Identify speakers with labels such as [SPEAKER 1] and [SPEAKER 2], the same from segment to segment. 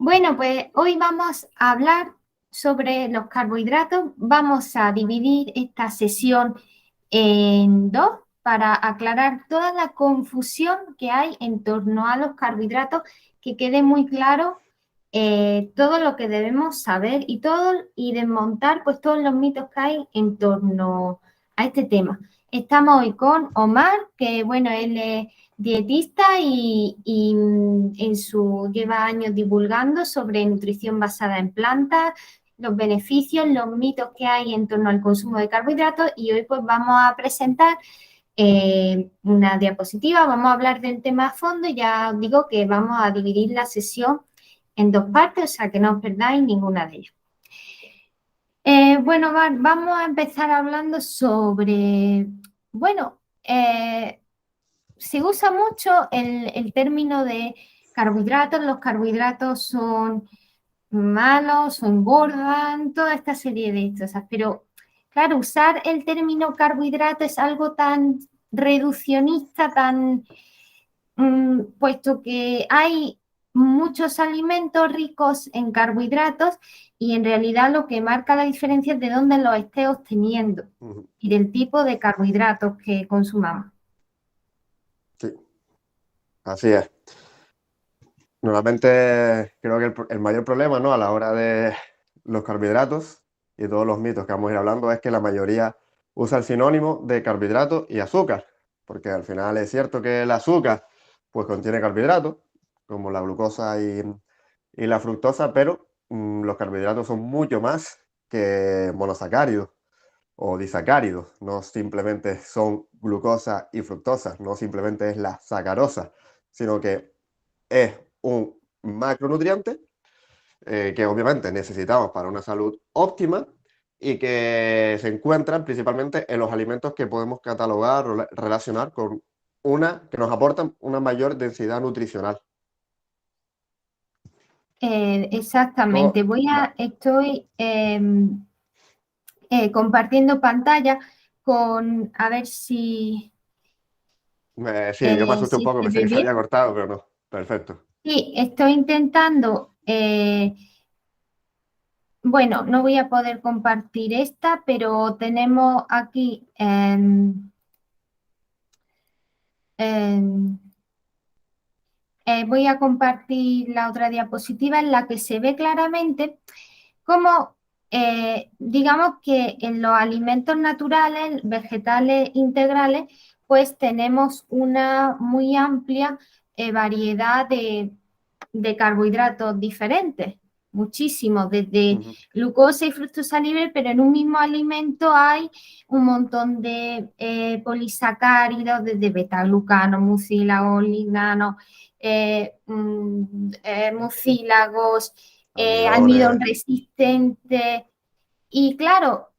[SPEAKER 1] Bueno, pues hoy vamos a hablar sobre los carbohidratos. Vamos a dividir esta sesión en dos para aclarar toda la confusión que hay en torno a los carbohidratos, que quede muy claro todo lo que debemos saber y desmontar pues todos los mitos que hay en torno a este tema. Estamos hoy con Omar, que bueno, él es dietista y lleva años divulgando sobre nutrición basada en plantas, los beneficios, los mitos que hay en torno al consumo de carbohidratos, y hoy pues vamos a presentar una diapositiva, vamos a hablar del tema a fondo y ya os digo que vamos a dividir la sesión en dos partes, o sea que no os perdáis ninguna de ellas. Bueno, vamos a empezar hablando sobre, bueno, se usa mucho el término de carbohidratos. Los carbohidratos son malos o engordan, toda esta serie de cosas. Pero, claro, usar el término carbohidrato es algo tan reduccionista, puesto que hay muchos alimentos ricos en carbohidratos y en realidad lo que marca la diferencia es de dónde los esté obteniendo y del tipo de carbohidratos que consumamos.
[SPEAKER 2] Sí, así es. Normalmente creo que el mayor problema, ¿no?, a la hora de los carbohidratos y todos los mitos que vamos a ir hablando es que la mayoría usa el sinónimo de carbohidrato y azúcar, porque al final es cierto que el azúcar pues contiene carbohidratos, como la glucosa y la fructosa, pero los carbohidratos son mucho más que monosacáridos o disacáridos, no simplemente son glucosa y fructosa, no simplemente es la sacarosa, sino que es un macronutriente que obviamente necesitamos para una salud óptima y que se encuentran principalmente en los alimentos que podemos catalogar o relacionar con que nos aportan una mayor densidad nutricional.
[SPEAKER 1] Exactamente. Estoy compartiendo pantalla a ver
[SPEAKER 2] Sí, yo me asusté un
[SPEAKER 1] si
[SPEAKER 2] poco,
[SPEAKER 1] se
[SPEAKER 2] pensé
[SPEAKER 1] ve
[SPEAKER 2] que se
[SPEAKER 1] bien.
[SPEAKER 2] había cortado, pero no. Perfecto.
[SPEAKER 1] Sí, estoy intentando, bueno, no voy a poder compartir esta, pero tenemos aquí, em, voy a compartir la otra diapositiva en la que se ve claramente cómo, digamos que en los alimentos naturales, vegetales integrales, pues tenemos una muy amplia variedad de carbohidratos diferentes, muchísimos, desde
[SPEAKER 2] Ujú.
[SPEAKER 1] glucosa y fructosa libre, pero en un mismo alimento hay un montón de polisacáridos, desde betaglucano, mucílagos, lignanos, mucílagos,
[SPEAKER 2] Almidones.
[SPEAKER 1] almidón resistente. Y claro,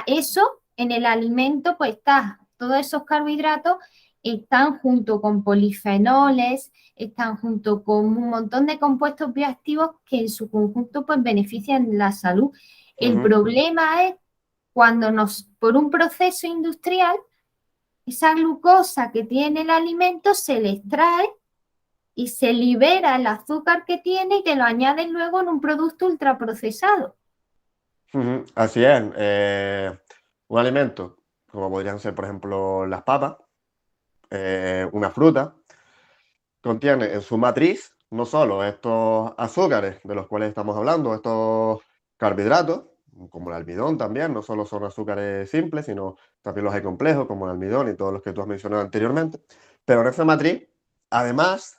[SPEAKER 1] eso en el alimento, pues está, todos esos carbohidratos están junto con polifenoles, están junto con un montón de compuestos bioactivos que en su conjunto pues benefician la salud. El
[SPEAKER 2] Ujú.
[SPEAKER 1] problema es cuando por un proceso industrial, esa glucosa que tiene el alimento se le extrae y se libera el azúcar que tiene y te lo añaden luego en un producto ultraprocesado.
[SPEAKER 2] Ujú, así es. Un alimento, como podrían ser, por ejemplo, las papas, una fruta, contiene en su matriz no solo estos azúcares de los cuales estamos hablando, estos carbohidratos, como el almidón también, no solo son azúcares simples, sino también los hay complejos, como el almidón y todos los que tú has mencionado anteriormente. Pero en esa matriz, además,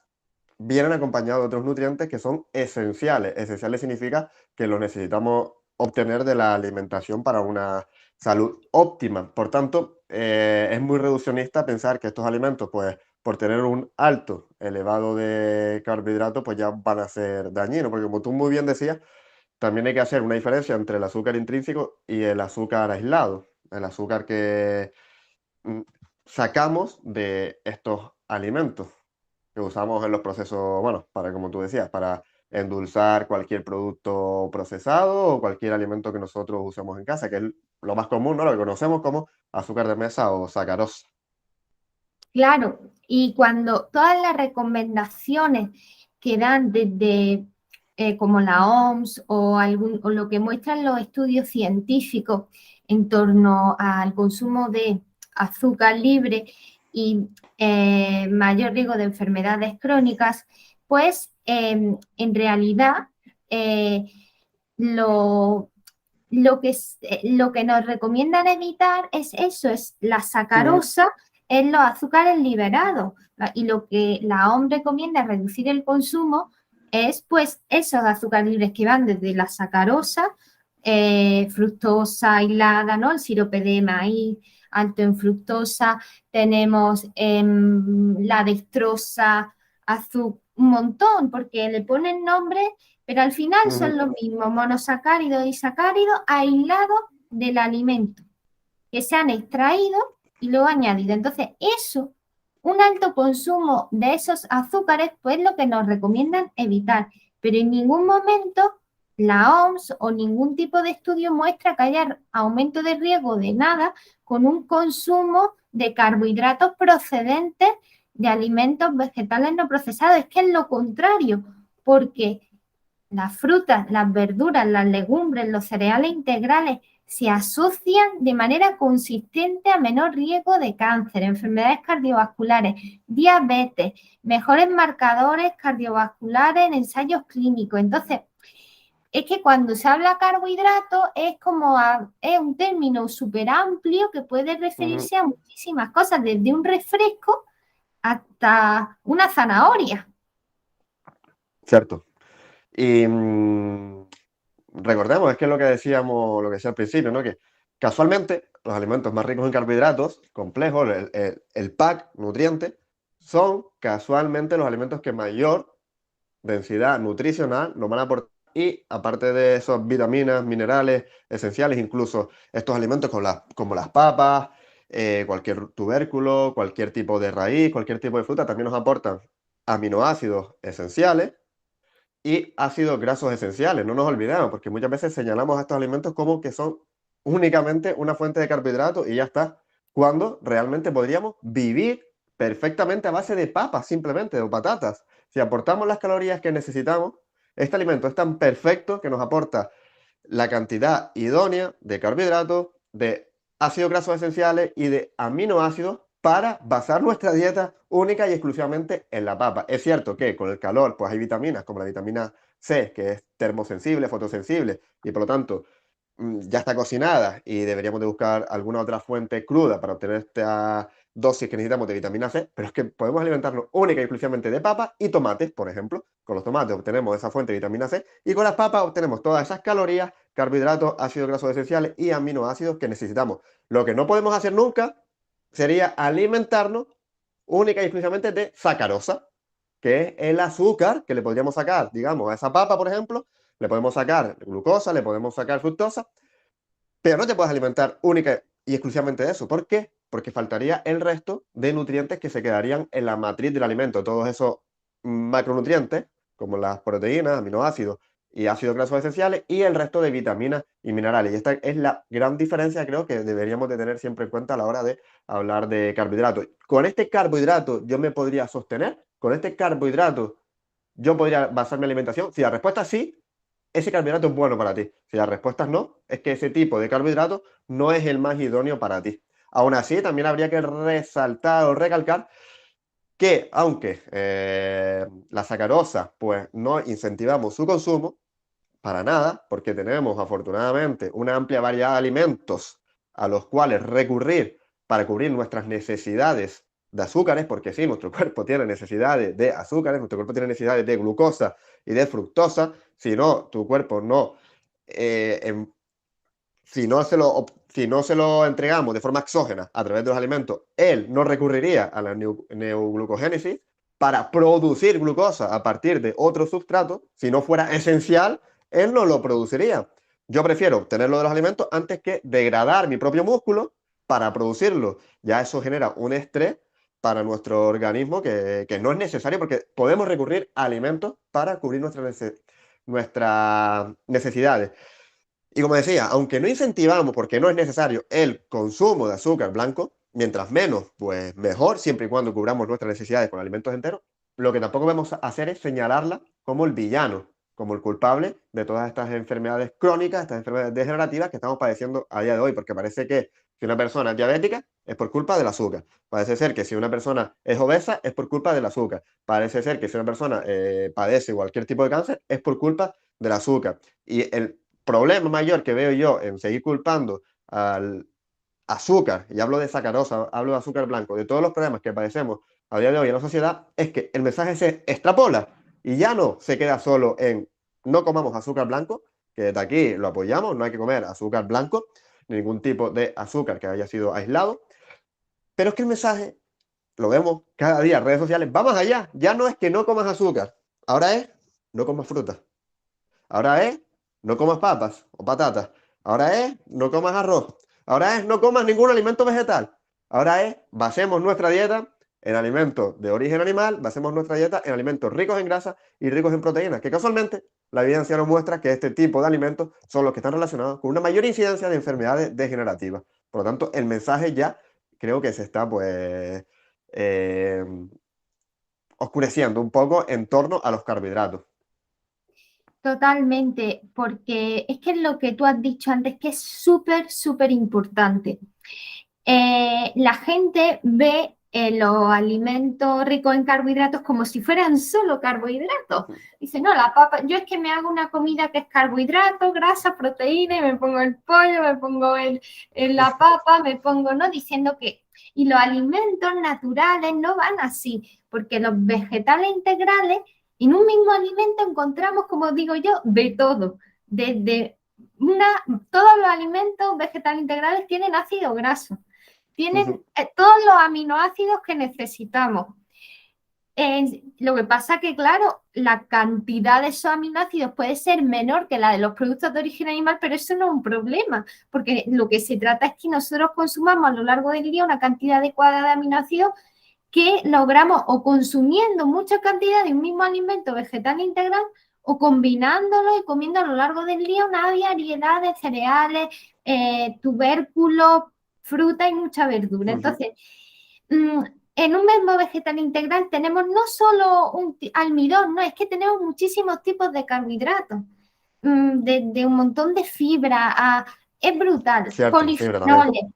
[SPEAKER 2] vienen acompañados de otros nutrientes que son esenciales. Esenciales significa que los necesitamos obtener de la alimentación para una salud óptima. Por tanto, es muy reduccionista pensar que estos alimentos, pues, por tener un alto elevado de carbohidratos, pues ya van a ser dañinos, porque como tú muy bien decías, también hay que hacer una diferencia entre el azúcar intrínseco y el azúcar aislado, el azúcar que mm, sacamos de estos alimentos que usamos en los procesos, bueno, para, como tú decías, para endulzar cualquier producto procesado o cualquier alimento que nosotros usemos en casa, que es lo más común, ¿no? Lo que conocemos como azúcar de mesa o sacarosa.
[SPEAKER 1] Claro, y cuando todas las recomendaciones que dan desde como la OMS o lo que muestran los estudios científicos en torno al consumo de azúcar libre y mayor riesgo de enfermedades crónicas, pues en realidad lo, lo que nos recomiendan evitar es eso, es la
[SPEAKER 2] Ujú,
[SPEAKER 1] sacarosa en los azúcares liberados. Y lo que la OMS recomienda reducir el consumo es pues esos azúcares libres que van desde la sacarosa, fructosa aislada, ¿no? El sirope de maíz alto en fructosa, tenemos la dextrosa, azúcar, un montón, porque le ponen nombre, pero al final son
[SPEAKER 2] ujú.
[SPEAKER 1] los mismos monosacáridos y disacáridos aislados del alimento, que se han extraído y luego añadido. Entonces, eso, un alto consumo de esos azúcares, pues lo que nos recomiendan evitar. Pero en ningún momento la OMS o ningún tipo de estudio muestra que haya aumento de riesgo de nada con un consumo de carbohidratos procedentes de alimentos vegetales no procesados. Es que es lo contrario, porque las frutas, las verduras, las legumbres, los cereales integrales se asocian de manera consistente a menor riesgo de cáncer, enfermedades cardiovasculares, diabetes, mejores marcadores cardiovasculares en ensayos clínicos. Entonces, es que cuando se habla carbohidrato es como es un término súper amplio que puede
[SPEAKER 2] Ujú,
[SPEAKER 1] referirse a muchísimas cosas, desde un refresco hasta una zanahoria.
[SPEAKER 2] cierto. Y recordemos, es que es lo que decíamos, lo que decía al principio, ¿no? Que casualmente los alimentos más ricos en carbohidratos complejos, el pack nutriente, son casualmente los alimentos que mayor densidad nutricional nos van a aportar. Y aparte de esas vitaminas, minerales esenciales, incluso estos alimentos como las papas, cualquier tubérculo, cualquier tipo de raíz, cualquier tipo de fruta, también nos aportan aminoácidos esenciales y ácidos grasos esenciales. No nos olvidemos, porque muchas veces señalamos a estos alimentos como que son únicamente una fuente de carbohidratos y ya está, cuando realmente podríamos vivir perfectamente a base de papas, simplemente, o patatas. Si aportamos las calorías que necesitamos, este alimento es tan perfecto que nos aporta la cantidad idónea de carbohidratos, de ácidos grasos esenciales y de aminoácidos para basar nuestra dieta única y exclusivamente en la papa. Es cierto que con el calor pues hay vitaminas como la vitamina C, que es termosensible, fotosensible y por lo tanto ya está cocinada y deberíamos de buscar alguna otra fuente cruda para obtener esta dosis que necesitamos de vitamina C, pero es que podemos alimentarnos única y exclusivamente de papas y tomates, por ejemplo. Con los tomates obtenemos esa fuente de vitamina C y con las papas obtenemos todas esas calorías, carbohidratos, ácidos grasos esenciales y aminoácidos que necesitamos. Lo que no podemos hacer nunca sería alimentarnos única y exclusivamente de sacarosa, que es el azúcar que le podríamos sacar, digamos, a esa papa, por ejemplo, le podemos sacar glucosa, le podemos sacar fructosa, pero no te puedes alimentar única y exclusivamente de eso. ¿Por qué? Porque faltaría el resto de nutrientes que se quedarían en la matriz del alimento. Todos esos macronutrientes, como las proteínas, aminoácidos y ácidos grasos esenciales, y el resto de vitaminas y minerales. Y esta es la gran diferencia, creo, que deberíamos de tener siempre en cuenta a la hora de hablar de carbohidratos. Con este carbohidrato yo me podría sostener, con este carbohidrato yo podría basar mi alimentación. Si la respuesta es sí, ese carbohidrato es bueno para ti. Si la respuesta es no, es que ese tipo de carbohidrato no es el más idóneo para ti. Aún así, también habría que resaltar o recalcar que aunque la sacarosa, pues no incentivamos su consumo, para nada, porque tenemos afortunadamente una amplia variedad de alimentos a los cuales recurrir para cubrir nuestras necesidades de azúcares, porque sí, nuestro cuerpo tiene necesidades de azúcares, nuestro cuerpo tiene necesidades de glucosa y de fructosa, si no, tu cuerpo no, eh, em- si no se lo entregamos de forma exógena a través de los alimentos, él no recurriría a la neoglucogénesis para producir glucosa a partir de otro sustrato. Si no fuera esencial, él no lo produciría. Yo prefiero obtenerlo de los alimentos antes que degradar mi propio músculo para producirlo. Ya eso genera un estrés para nuestro organismo que no es necesario porque podemos recurrir a alimentos para cubrir nuestras necesidades. Y como decía, aunque no incentivamos, porque no es necesario, el consumo de azúcar blanco, mientras menos, pues mejor, siempre y cuando cubramos nuestras necesidades con alimentos enteros, lo que tampoco debemos hacer es señalarla como el villano, como el culpable de todas estas enfermedades crónicas, estas enfermedades degenerativas que estamos padeciendo a día de hoy, porque parece que si una persona es diabética es por culpa del azúcar. Parece ser que si una persona es obesa es por culpa del azúcar. Parece ser que si una persona padece cualquier tipo de cáncer es por culpa del azúcar. Y el problema mayor que veo yo en seguir culpando al azúcar, y hablo de sacarosa, hablo de azúcar blanco, de todos los problemas que padecemos a día de hoy en la sociedad, es que el mensaje se extrapola y ya no se queda solo en no comamos azúcar blanco, que desde aquí lo apoyamos, no hay que comer azúcar blanco, ningún tipo de azúcar que haya sido aislado, pero es que el mensaje, lo vemos cada día en redes sociales, va más allá, ya no es que no comas azúcar, ahora es no comas fruta, ahora es no comas papas o patatas, ahora es no comas arroz, ahora es no comas ningún alimento vegetal, ahora es basemos nuestra dieta en alimentos de origen animal, basemos nuestra dieta en alimentos ricos en grasa y ricos en proteínas, que casualmente la evidencia nos muestra que este tipo de alimentos son los que están relacionados con una mayor incidencia de enfermedades degenerativas. Por lo tanto, el mensaje ya creo que se está eh, oscureciendo un poco en torno a los carbohidratos.
[SPEAKER 1] Totalmente, porque es que es lo que tú has dicho antes, que es súper, súper importante. La gente ve los alimentos ricos en carbohidratos como si fueran solo carbohidratos. Dice, no, la papa, yo es que me hago una comida que es carbohidrato, grasa, proteína, y me pongo el pollo, me pongo la papa, me pongo, ¿no? Diciendo que... Y los alimentos naturales no van así, porque los vegetales integrales, en un mismo alimento encontramos, como digo yo, de todo. Desde una, todos los alimentos vegetales integrales tienen ácido graso, tienen todos los aminoácidos que necesitamos. Lo que pasa que, claro, la cantidad de esos aminoácidos puede ser menor que la de los productos de origen animal, pero eso no es un problema, porque lo que se trata es que nosotros consumamos a lo largo del día una cantidad adecuada de aminoácidos que logramos o consumiendo mucha cantidad de un mismo alimento vegetal integral o combinándolo y comiendo a lo largo del día una variedad de cereales, tubérculos, fruta y mucha verdura. Entonces, en un mismo vegetal integral tenemos no solo un almidón, no, es que tenemos muchísimos tipos de carbohidratos, de un montón de fibra, es brutal,
[SPEAKER 2] Cierto, fibra también.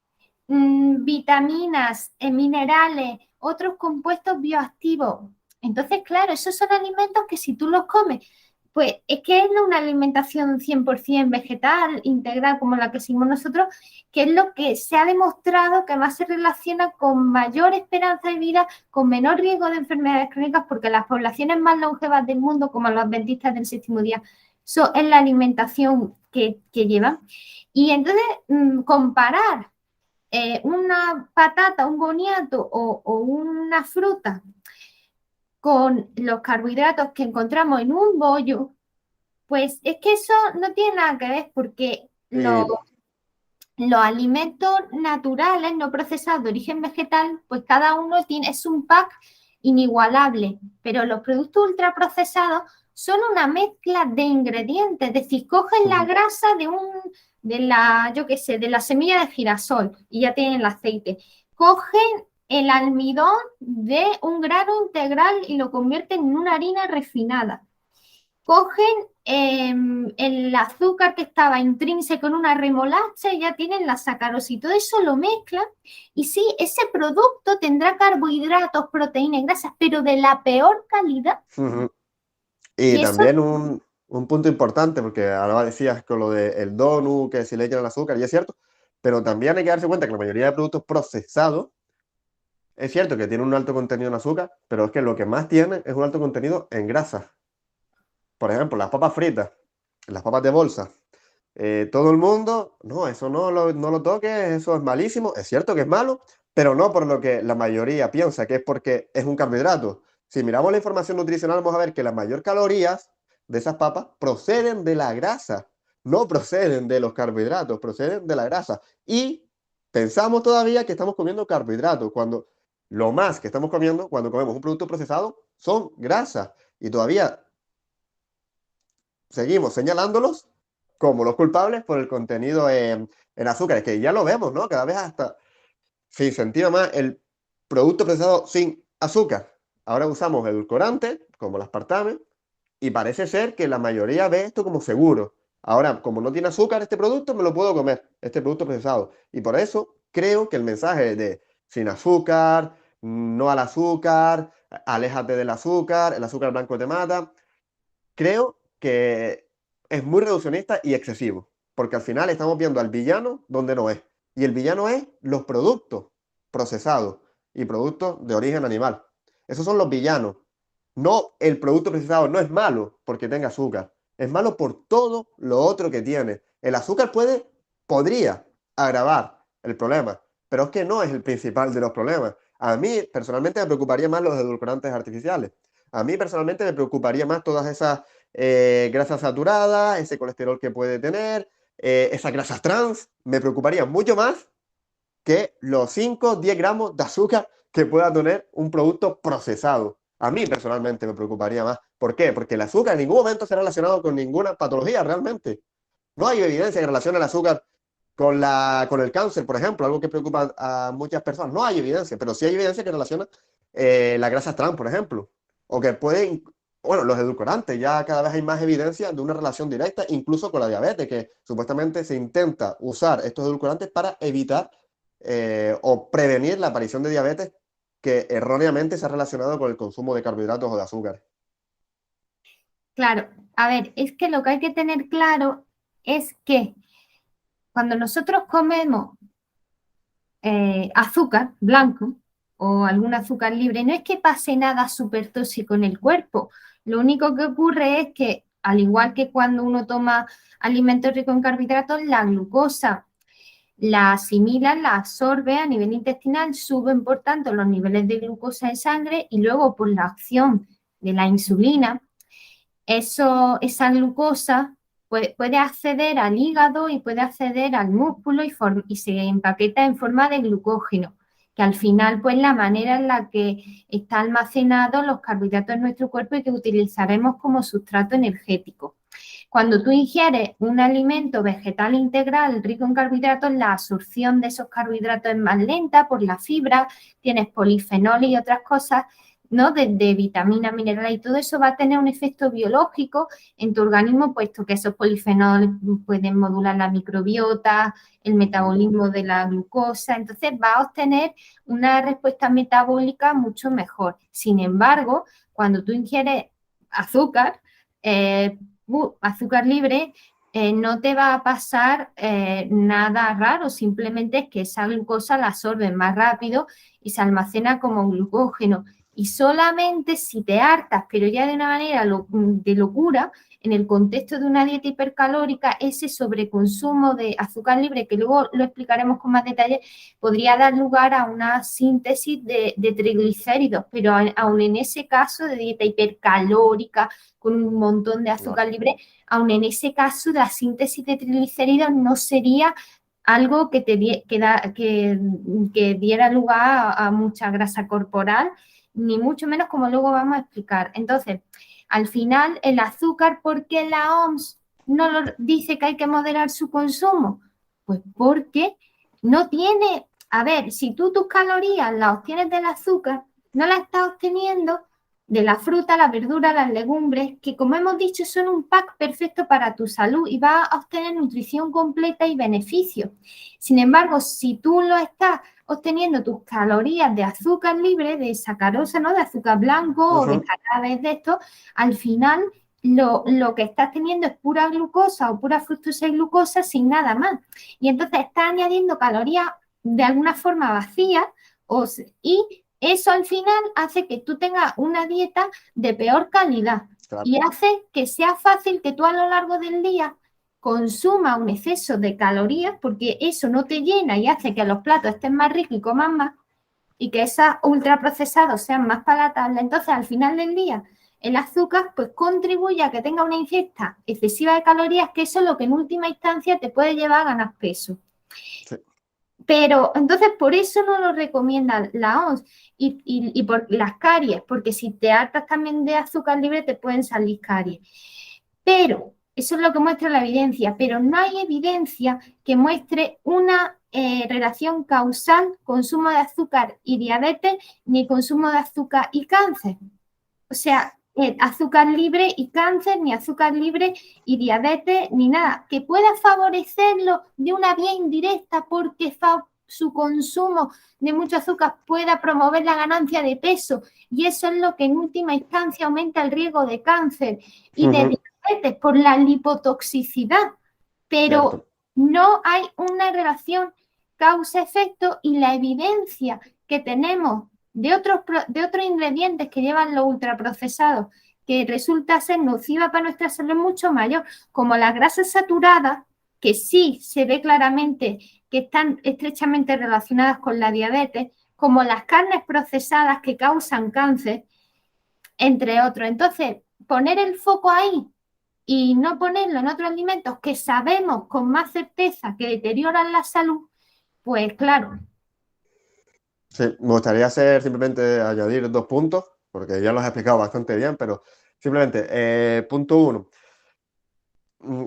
[SPEAKER 1] polifenoles, vitaminas, minerales, otros compuestos bioactivos. Entonces, claro, esos son alimentos que si tú los comes, pues es que es una alimentación 100% vegetal, integral, como la que seguimos nosotros, que es lo que se ha demostrado que más se relaciona con mayor esperanza de vida, con menor riesgo de enfermedades crónicas, porque las poblaciones más longevas del mundo, como los adventistas del séptimo día, eso es la alimentación que llevan. Y entonces, comparar una patata, un boniato o una fruta con los carbohidratos que encontramos en un bollo, pues es que eso no tiene nada que ver porque
[SPEAKER 2] Y
[SPEAKER 1] los alimentos naturales no procesados de origen vegetal, pues cada uno tiene, es un pack inigualable, pero los productos ultraprocesados son una mezcla de ingredientes, es decir, cogen la grasa yo qué sé, de la semilla de girasol y ya tienen el aceite. Cogen el almidón de un grano integral y lo convierten en una harina refinada. Cogen el azúcar que estaba intrínseco en una remolacha y ya tienen la sacarosa y todo eso lo mezclan y sí, ese producto tendrá carbohidratos, proteínas y grasas, pero de la peor calidad.
[SPEAKER 2] Y
[SPEAKER 1] Y eso,
[SPEAKER 2] también un punto importante, porque ahora decías con lo del donut, que si le echan el azúcar, y es cierto, pero también hay que darse cuenta que la mayoría de productos procesados, es cierto que tienen un alto contenido en azúcar, pero es que lo que más tienen es un alto contenido en grasa. Por ejemplo, las papas fritas, las papas de bolsa. Todo el mundo, no, eso no lo toques, eso es malísimo. Es cierto que es malo, pero no por lo que la mayoría piensa, que es porque es un carbohidrato. Si miramos la información nutricional, vamos a ver que las mayor calorías de esas papas proceden de la grasa, no proceden de los carbohidratos, proceden de la grasa. Y pensamos todavía que estamos comiendo carbohidratos, cuando lo más que estamos comiendo cuando comemos un producto procesado son grasas. Y todavía seguimos señalándolos como los culpables por el contenido en azúcares, que ya lo vemos, ¿no? Cada vez hasta se incentiva más el producto procesado sin azúcar. Ahora usamos edulcorantes, como el aspartame, y parece ser que la mayoría ve esto como seguro. Ahora, como no tiene azúcar este producto, me lo puedo comer, este producto procesado. Y por eso creo que el mensaje de sin azúcar, no al azúcar, aléjate del azúcar, el azúcar blanco te mata, creo que es muy reduccionista y excesivo, porque al final estamos viendo al villano donde no es. Y el villano es los productos procesados y productos de origen animal. Esos son los villanos. No, el producto procesado no es malo porque tenga azúcar. Es malo por todo lo otro que tiene. El azúcar podría agravar el problema, pero es que no es el principal de los problemas. A mí personalmente me preocuparía más los edulcorantes artificiales. A mí personalmente me preocuparía más todas esas grasas saturadas, ese colesterol que puede tener, esas grasas trans. Me preocuparía mucho más que los 5 10 gramos de azúcar que pueda tener un producto procesado. A mí personalmente me preocuparía más. ¿Por qué? Porque el azúcar en ningún momento se ha relacionado con ninguna patología realmente. No hay evidencia que relacione el azúcar con el cáncer, por ejemplo, algo que preocupa a muchas personas. No hay evidencia, pero sí hay evidencia que relaciona las grasas trans, por ejemplo. O que pueden, bueno, los edulcorantes, ya cada vez hay más evidencia de una relación directa, incluso con la diabetes, que supuestamente se intenta usar estos edulcorantes para evitar o prevenir la aparición de diabetes que erróneamente se ha relacionado con el consumo de carbohidratos o de azúcar.
[SPEAKER 1] Claro, a ver, es que lo que hay que tener claro es que cuando nosotros comemos azúcar blanco o algún azúcar libre, no es que pase nada súper tóxico en el cuerpo. Lo único que ocurre es que, al igual que cuando uno toma alimentos ricos en carbohidratos, la glucosa la asimila, la absorbe a nivel intestinal, suben por tanto los niveles de glucosa en sangre y luego por la acción de la insulina, esa glucosa puede acceder al hígado y puede acceder al músculo y se empaqueta en forma de glucógeno, que al final pues la manera en la que está almacenado los carbohidratos en nuestro cuerpo y que utilizaremos como sustrato energético. Cuando tú ingieres un alimento vegetal integral rico en carbohidratos, la absorción de esos carbohidratos es más lenta por la fibra, tienes polifenoles y otras cosas, ¿no? De vitaminas, minerales y todo eso va a tener un efecto biológico en tu organismo, puesto que esos polifenoles pueden modular la microbiota, el metabolismo de la glucosa, entonces va a obtener una respuesta metabólica mucho mejor. Sin embargo, cuando tú ingieres azúcar, azúcar libre, no te va a pasar nada raro, simplemente es que esa glucosa la absorbe más rápido y se almacena como glucógeno. Y solamente si te hartas, pero ya de una manera de locura, en el contexto de una dieta hipercalórica, ese sobreconsumo de azúcar libre, que luego lo explicaremos con más detalle, podría dar lugar a una síntesis de triglicéridos, pero aún en ese caso de dieta hipercalórica, con un montón de azúcar libre, aún en ese caso la síntesis de triglicéridos no sería algo que diera lugar a mucha grasa corporal, ni mucho menos como luego vamos a explicar. Entonces, al final, el azúcar, ¿por qué la OMS no lo dice que hay que moderar su consumo? Pues porque no tiene, a ver, si tú tus calorías las obtienes del azúcar, no las estás obteniendo de la fruta, la verdura, las legumbres, que como hemos dicho son un pack perfecto para tu salud y vas a obtener nutrición completa y beneficios. Sin embargo, si tú lo estás obteniendo tus calorías de azúcar libre, de sacarosa, ¿no? De azúcar blanco o de jarabes de esto, al final lo que estás teniendo es pura glucosa o pura fructosa y glucosa sin nada más. Y entonces estás añadiendo calorías de alguna forma vacías y eso al final hace que tú tengas una dieta de peor calidad y hace que sea fácil que tú a lo largo del día consuma un exceso de calorías porque eso no te llena y hace que los platos estén más ricos y coman más y que esos ultraprocesados sean más palatables. Entonces, al final del día, el azúcar pues contribuye a que tenga una ingesta excesiva de calorías, que eso es lo que en última instancia te puede llevar a ganar peso. Sí. Pero entonces por eso no lo recomienda la OMS y por las caries, porque si te hartas también de azúcar libre te pueden salir caries. Pero eso es lo que muestra la evidencia, pero no hay evidencia que muestre una relación causal consumo de azúcar y diabetes, ni consumo de azúcar y cáncer. O sea, azúcar libre y cáncer, ni azúcar libre y diabetes, ni nada. Que pueda favorecerlo de una vía indirecta porque su consumo de mucho azúcar pueda promover la ganancia de peso y eso es lo que en última instancia aumenta el riesgo de cáncer y de diabetes por la lipotoxicidad. Pero
[SPEAKER 2] Cierto.
[SPEAKER 1] no hay una relación causa-efecto y la evidencia que tenemos de otros ingredientes que llevan los ultraprocesados que resulta ser nociva para nuestra salud es mucho mayor, como las grasas saturadas, que sí se ve claramente que están estrechamente relacionadas con la diabetes, como las carnes procesadas que causan cáncer, entre otros. Entonces, poner el foco ahí y no ponerlo en otros alimentos que sabemos con más certeza que deterioran la salud, pues claro.
[SPEAKER 2] Sí, me gustaría hacer simplemente añadir 2 puntos, porque ya los he explicado bastante bien, pero simplemente, punto 1,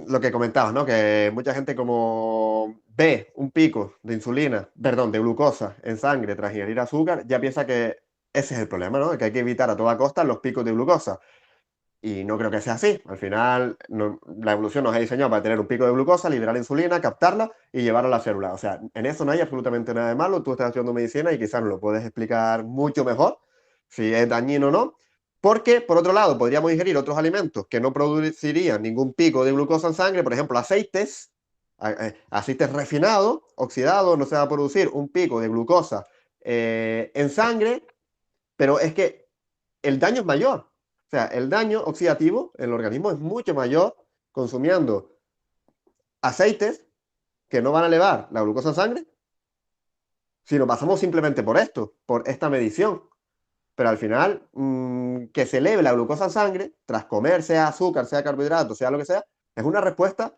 [SPEAKER 2] lo que comentabas, ¿no? Que mucha gente como ve un pico de insulina, perdón, de glucosa en sangre tras ingerir azúcar, ya piensa que ese es el problema, ¿no? Que hay que evitar a toda costa los picos de glucosa. Y no creo que sea así. Al final, la evolución nos ha diseñado para tener un pico de glucosa, liberar insulina, captarla y llevarla a la célula. O sea, en eso no hay absolutamente nada de malo. Tú estás haciendo medicina y quizás nos lo puedes explicar mucho mejor si es dañino o no. Porque, por otro lado, podríamos ingerir otros alimentos que no producirían ningún pico de glucosa en sangre, por ejemplo, aceites refinados, oxidados, no se va a producir un pico de glucosa en sangre, pero es que el daño es mayor. O sea, el daño oxidativo en el organismo es mucho mayor consumiendo aceites que no van a elevar la glucosa en sangre, si lo pasamos simplemente por esto, por esta medición. Pero al final, que se eleve la glucosa en sangre, tras comer, sea azúcar, sea carbohidrato, sea lo que sea, es una respuesta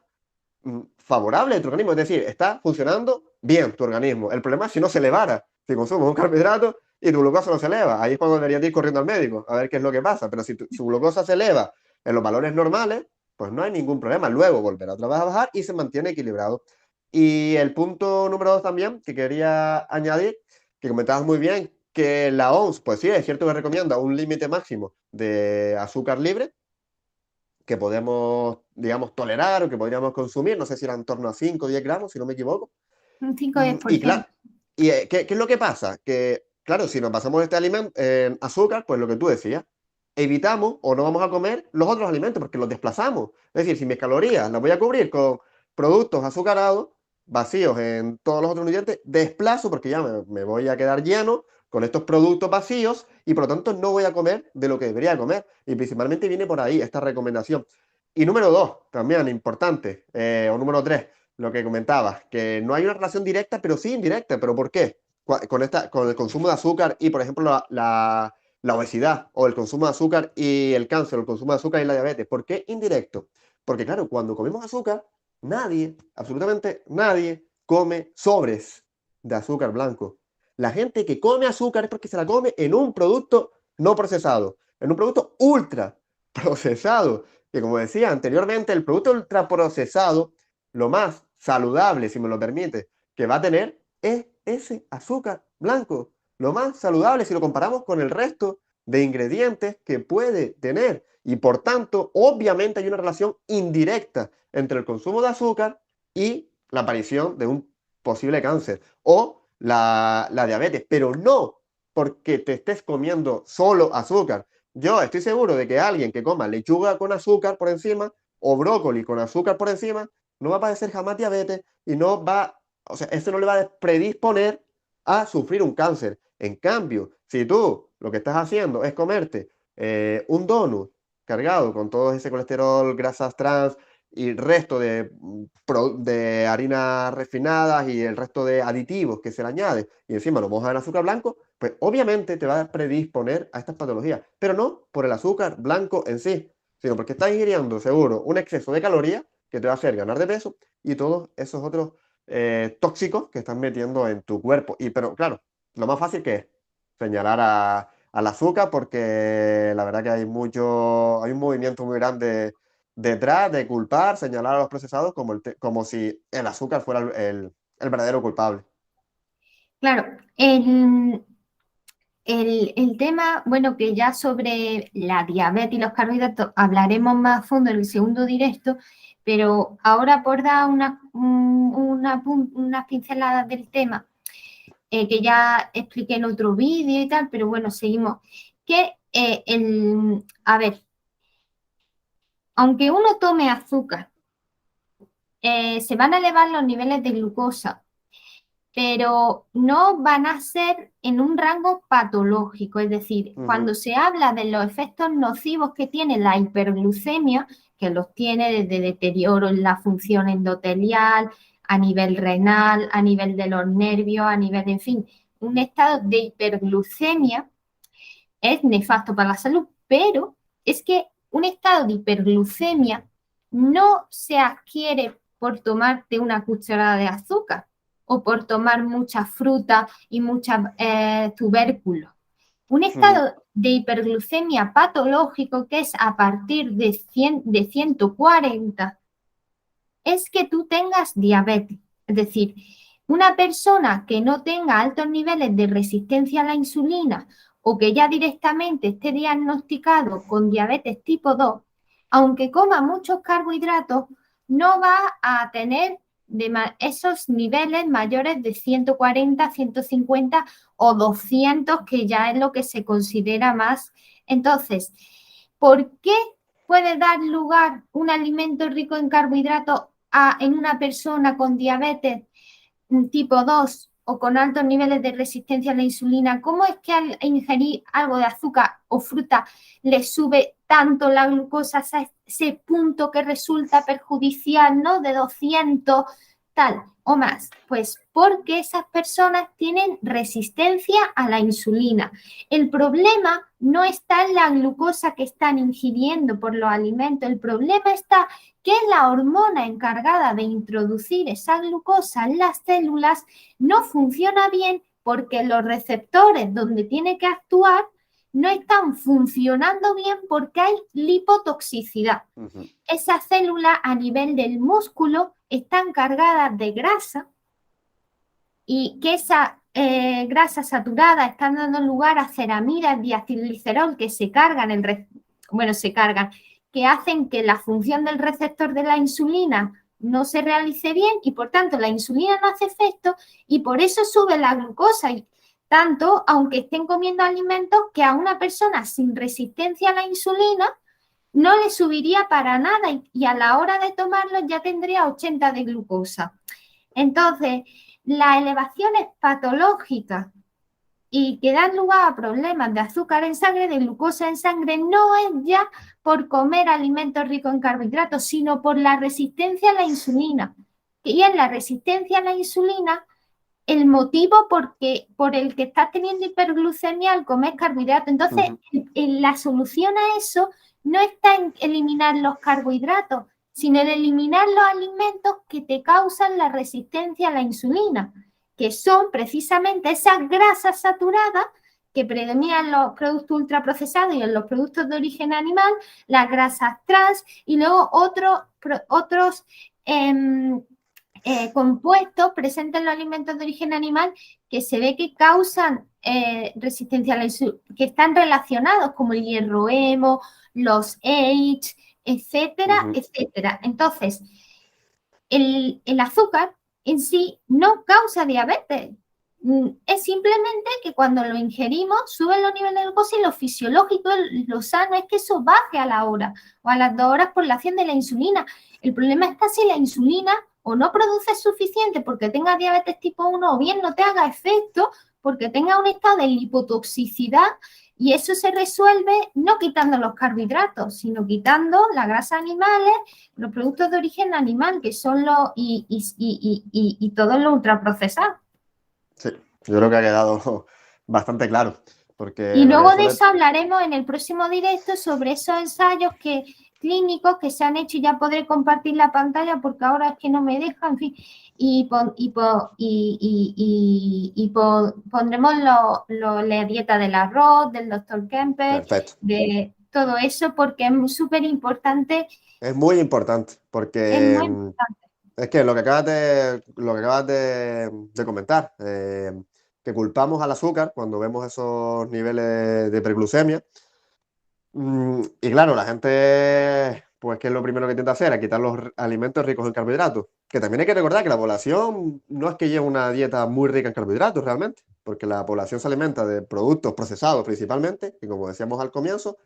[SPEAKER 2] favorable de tu organismo. Es decir, está funcionando bien tu organismo. El problema es si no se elevara, si consumes un carbohidrato y tu glucosa no se eleva. Ahí es cuando deberías ir corriendo al médico a ver qué es lo que pasa. Pero si su glucosa se eleva en los valores normales, pues no hay ningún problema. Luego volverá otra vez a bajar y se mantiene equilibrado. Y el punto número 2 también, que quería añadir, que comentabas muy bien, que la OMS, pues sí, es cierto que recomienda un límite máximo de azúcar libre, que podemos, digamos, tolerar o que podríamos consumir, no sé si era en torno a 5 o 10 gramos, si no me equivoco.
[SPEAKER 1] Un 5 o
[SPEAKER 2] Y
[SPEAKER 1] 10%.
[SPEAKER 2] claro, ¿qué es lo que pasa? Que, claro, si nos basamos este alimento en azúcar, pues lo que tú decías, evitamos o no vamos a comer los otros alimentos porque los desplazamos. Es decir, si mis calorías las voy a cubrir con productos azucarados, vacíos en todos los otros nutrientes, desplazo porque ya me voy a quedar lleno con estos productos vacíos y por lo tanto no voy a comer de lo que debería comer. Y principalmente viene por ahí esta recomendación. Y número 2, también importante, o número 3, lo que comentabas, que no hay una relación directa, pero sí indirecta. ¿Pero por qué? Con el consumo de azúcar y, por ejemplo, la obesidad, o el consumo de azúcar y el cáncer, o el consumo de azúcar y la diabetes. ¿Por qué indirecto? Porque, claro, cuando comemos azúcar, nadie, absolutamente nadie, come sobres de azúcar blanco. La gente que come azúcar es porque se la come en un producto no procesado, en un producto ultra procesado, que como decía anteriormente, el producto ultra procesado, lo más saludable, si me lo permite, que va a tener es ese azúcar blanco. Lo más saludable si lo comparamos con el resto de ingredientes que puede tener. Y por tanto, obviamente hay una relación indirecta entre el consumo de azúcar y la aparición de un posible cáncer o la diabetes, pero no porque te estés comiendo solo azúcar. Yo estoy seguro de que alguien que coma lechuga con azúcar por encima o brócoli con azúcar por encima no va a padecer jamás diabetes y no va, o sea, esto no le va a predisponer a sufrir un cáncer. En cambio, si tú lo que estás haciendo es comerte un donut cargado con todo ese colesterol, grasas trans y el resto de harinas refinadas y el resto de aditivos que se le añade y encima lo mojas en azúcar blanco, pues obviamente te va a predisponer a estas patologías, pero no por el azúcar blanco en sí, sino porque estás ingiriendo seguro un exceso de calorías que te va a hacer ganar de peso y todos esos otros tóxicos que estás metiendo en tu cuerpo. Pero claro, lo más fácil que es señalar al azúcar porque la verdad que hay un movimiento muy grande detrás de culpar, señalar a los procesados como si el azúcar fuera el verdadero culpable.
[SPEAKER 1] Claro, el tema, bueno, que ya sobre la diabetes y los carbohidratos hablaremos más a fondo en el segundo directo, pero ahora por dar unas pinceladas del tema, que ya expliqué en otro vídeo y tal, pero bueno, seguimos. Que, a ver, aunque uno tome azúcar, se van a elevar los niveles de glucosa, pero no van a ser en un rango patológico. Es decir, cuando se habla de los efectos nocivos que tiene la hiperglucemia, que los tiene desde deterioro en la función endotelial, a nivel renal, a nivel de los nervios, a nivel, en fin, un estado de hiperglucemia es nefasto para la salud, pero es que un estado de hiperglucemia no se adquiere por tomarte una cucharada de azúcar o por tomar mucha fruta y muchos tubérculos. Un estado de hiperglucemia patológico, que es a partir de 140, es que tú tengas diabetes. Es decir, una persona que no tenga altos niveles de resistencia a la insulina o que ya directamente esté diagnosticado con diabetes tipo 2, aunque coma muchos carbohidratos, no va a tener esos niveles mayores de 140, 150 o 200, que ya es lo que se considera más. Entonces, ¿por qué puede dar lugar un alimento rico en carbohidratos en una persona con diabetes tipo 2 o con altos niveles de resistencia a la insulina? ¿Cómo es que al ingerir algo de azúcar o fruta le sube tanto la glucosa a ese punto que resulta perjudicial, ¿no? De 200 tal o más? Pues porque esas personas tienen resistencia a la insulina. El problema no está en la glucosa que están ingiriendo por los alimentos, el problema está que la hormona encargada de introducir esa glucosa en las células no funciona bien porque los receptores donde tiene que actuar no están funcionando bien porque hay lipotoxicidad. Esas células a nivel del músculo están cargadas de grasa y que esa grasa saturada están dando lugar a ceramidas, diacilglicerol, que se cargan, que hacen que la función del receptor de la insulina no se realice bien y por tanto la insulina no hace efecto y por eso sube la glucosa, y tanto aunque estén comiendo alimentos que a una persona sin resistencia a la insulina no le subiría para nada y a la hora de tomarlo ya tendría 80 de glucosa. Entonces, las elevaciones patológicas y que dan lugar a problemas de azúcar en sangre, de glucosa en sangre, no es ya por comer alimentos ricos en carbohidratos, sino por la resistencia a la insulina. Y es la resistencia a la insulina el motivo por el que estás teniendo hiperglucemia al comer carbohidratos. Entonces, la solución a eso no está en eliminar los carbohidratos, sino en eliminar los alimentos que te causan la resistencia a la insulina, que son precisamente esas grasas saturadas que predominan en los productos ultraprocesados y en los productos de origen animal, las grasas trans y luego otros compuestos presentes en los alimentos de origen animal que se ve que causan resistencia a la insulina, que están relacionados, como el hierro hemo, los H, etcétera, etcétera. Entonces, el azúcar en sí no causa diabetes. Es simplemente que cuando lo ingerimos suben los niveles de glucosa y lo fisiológico, lo sano es que eso baje a la hora o a las 2 horas por la acción de la insulina. El problema está si la insulina o no produce suficiente porque tenga diabetes tipo 1 o bien no te haga efecto porque tenga un estado de lipotoxicidad, y eso se resuelve no quitando los carbohidratos, sino quitando las grasas animales, los productos de origen animal, que son y todos los ultraprocesados.
[SPEAKER 2] Sí, yo creo que ha quedado bastante claro. Porque
[SPEAKER 1] y luego de eso hablaremos en el próximo directo sobre esos ensayos clínicos que se han hecho, y ya podré compartir la pantalla porque ahora es que no me deja, en fin, pondremos la dieta del arroz, del doctor Kemper, de todo eso, porque es súper importante.
[SPEAKER 2] Es muy importante, porque
[SPEAKER 1] Es muy importante.
[SPEAKER 2] Es que lo que acabas de comentar, que culpamos al azúcar cuando vemos esos niveles de hiperglucemia. Y claro, la gente, pues, ¿qué es lo primero que intenta hacer? A quitar los alimentos ricos en carbohidratos. Que también hay que recordar que la población no es que lleve una dieta muy rica en carbohidratos realmente, porque la población se alimenta de productos procesados principalmente, y como decíamos al comienzo,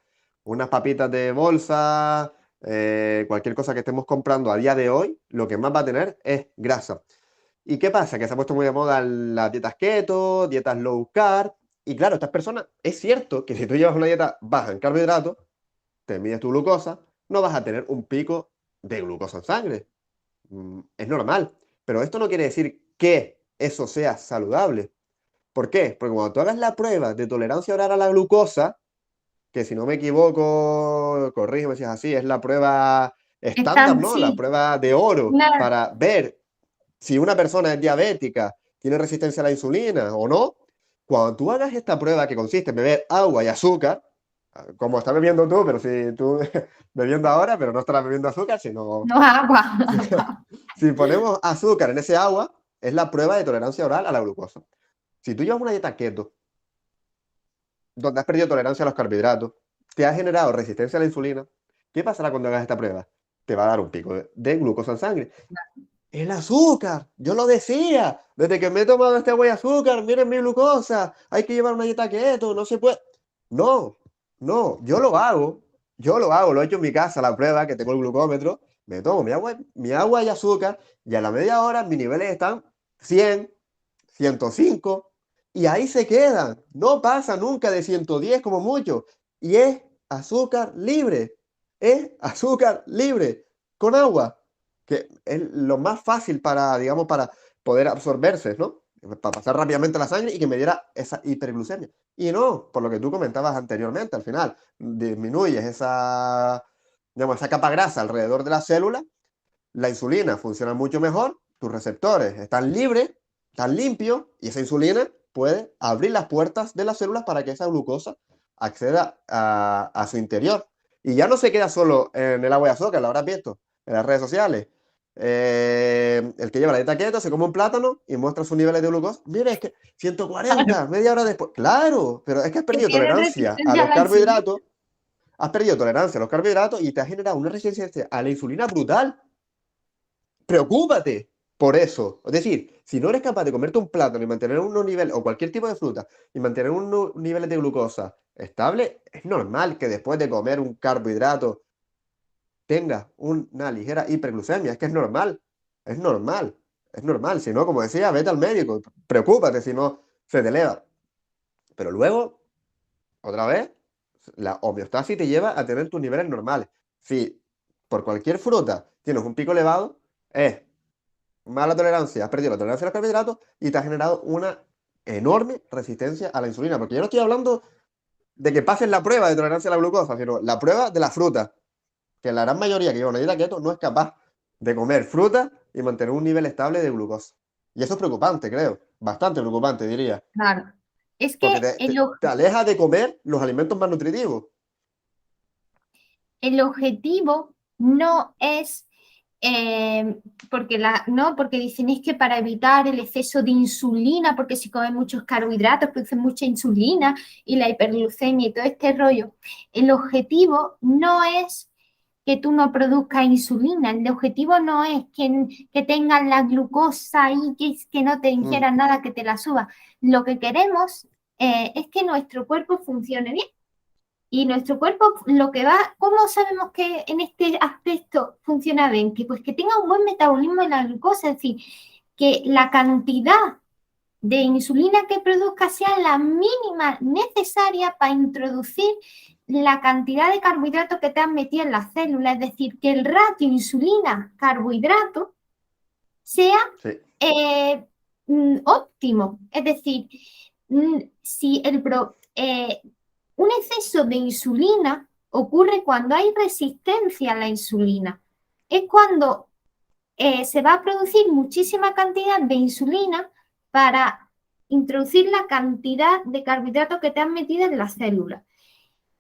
[SPEAKER 2] unas papitas de bolsa, cualquier cosa que estemos comprando a día de hoy, lo que más va a tener es grasa. ¿Y qué pasa? Que se ha puesto muy de moda las dietas keto, dietas low carb. Y claro, estas personas, es cierto que si tú llevas una dieta baja en carbohidratos, te mides tu glucosa, no vas a tener un pico de glucosa en sangre. Es normal. Pero esto no quiere decir que eso sea saludable. ¿Por qué? Porque cuando tú hagas la prueba de tolerancia oral a la glucosa, que si no me equivoco, corrígeme si es así, es la prueba estándar,
[SPEAKER 1] Están,
[SPEAKER 2] ¿no? La
[SPEAKER 1] sí,
[SPEAKER 2] prueba de oro
[SPEAKER 1] claro,
[SPEAKER 2] para ver si una persona es diabética, tiene resistencia a la insulina o no. Cuando tú hagas esta prueba que consiste en beber agua y azúcar, como estás bebiendo tú, pero si tú bebiendo ahora, pero no estarás bebiendo azúcar, sino
[SPEAKER 1] no agua.
[SPEAKER 2] si ponemos azúcar en ese agua, es la prueba de tolerancia oral a la glucosa. Si tú llevas una dieta keto, donde has perdido tolerancia a los carbohidratos, te has generado resistencia a la insulina, ¿qué pasará cuando hagas esta prueba? Te va a dar un pico de glucosa en sangre. El azúcar, yo lo decía, desde que me he tomado este agua de azúcar, miren mi glucosa, hay que llevar una dieta keto, no se puede. No, no, yo lo hago, lo he hecho en mi casa, la prueba, que tengo el glucómetro, me tomo mi agua y azúcar, y a la media hora mis niveles están 100, 105, y ahí se quedan, no pasa nunca de 110 como mucho, y es azúcar libre, con agua que es lo más fácil para, digamos, para poder absorberse, ¿no? Para pasar rápidamente la sangre y que me diera esa hiperglucemia. Y no, por lo que tú comentabas anteriormente, al final disminuyes esa, digamos, esa capa grasa alrededor de la célula, la insulina funciona mucho mejor, tus receptores están libres, están limpios, y esa insulina puede abrir las puertas de las células para que esa glucosa acceda a su interior. Y ya no se queda solo en el agua y azúcar, lo habrás visto en las redes sociales. El que lleva la dieta keto se come un plátano y muestra sus niveles de glucosa. Mira, es que
[SPEAKER 1] Claro,
[SPEAKER 2] 140, media hora después. Claro, pero es que has
[SPEAKER 1] que
[SPEAKER 2] perdido
[SPEAKER 1] tiene
[SPEAKER 2] tolerancia a
[SPEAKER 1] resistencia a
[SPEAKER 2] los
[SPEAKER 1] la insulina.
[SPEAKER 2] carbohidratos, y te has generado una resistencia a la insulina brutal. Preocúpate por eso. Es decir, si no eres capaz de comerte un plátano y mantener unos niveles, o cualquier tipo de fruta, y mantener unos niveles de glucosa estable, es normal que después de comer un carbohidrato tengas una ligera hiperglucemia. Es que es normal, es normal, es normal. Si no, como decía, vete al médico, preocúpate si no se te eleva. Pero luego, otra vez, la homeostasis te lleva a tener tus niveles normales. Si por cualquier fruta tienes un pico elevado, es mala tolerancia, has perdido la tolerancia a los carbohidratos y te has generado una enorme resistencia a la insulina. Porque yo no estoy hablando de que pases la prueba de tolerancia a la glucosa, sino la prueba de la fruta, que la gran mayoría que lleva una dieta keto no es capaz de comer fruta y mantener un nivel estable de glucosa. Y eso es preocupante, creo. Bastante preocupante, diría.
[SPEAKER 1] Claro. Es
[SPEAKER 2] Porque
[SPEAKER 1] que
[SPEAKER 2] te, te, te aleja de comer los alimentos más nutritivos.
[SPEAKER 1] el objetivo no es, no, porque dicen es que para evitar el exceso de insulina, porque si comen muchos carbohidratos producen mucha insulina y la hiperglucemia y todo este rollo. El objetivo no es que tú no produzcas insulina, el objetivo no es que tengas la glucosa y que no te
[SPEAKER 2] Mm,
[SPEAKER 1] ingieras nada que te la suba. Lo que queremos es que nuestro cuerpo funcione bien. Y nuestro cuerpo, lo que va, ¿cómo sabemos que en este aspecto funciona bien? Que pues que tenga un buen metabolismo de la glucosa, es decir, que la cantidad de insulina que produzca sea la mínima necesaria para introducir la cantidad de carbohidratos que te han metido en la célula, es decir, que el ratio insulina-carbohidrato sea
[SPEAKER 2] sí,
[SPEAKER 1] óptimo. Es decir, si un exceso de insulina ocurre cuando hay resistencia a la insulina. Es cuando se va a producir muchísima cantidad de insulina para introducir la cantidad de carbohidratos que te han metido en la célula.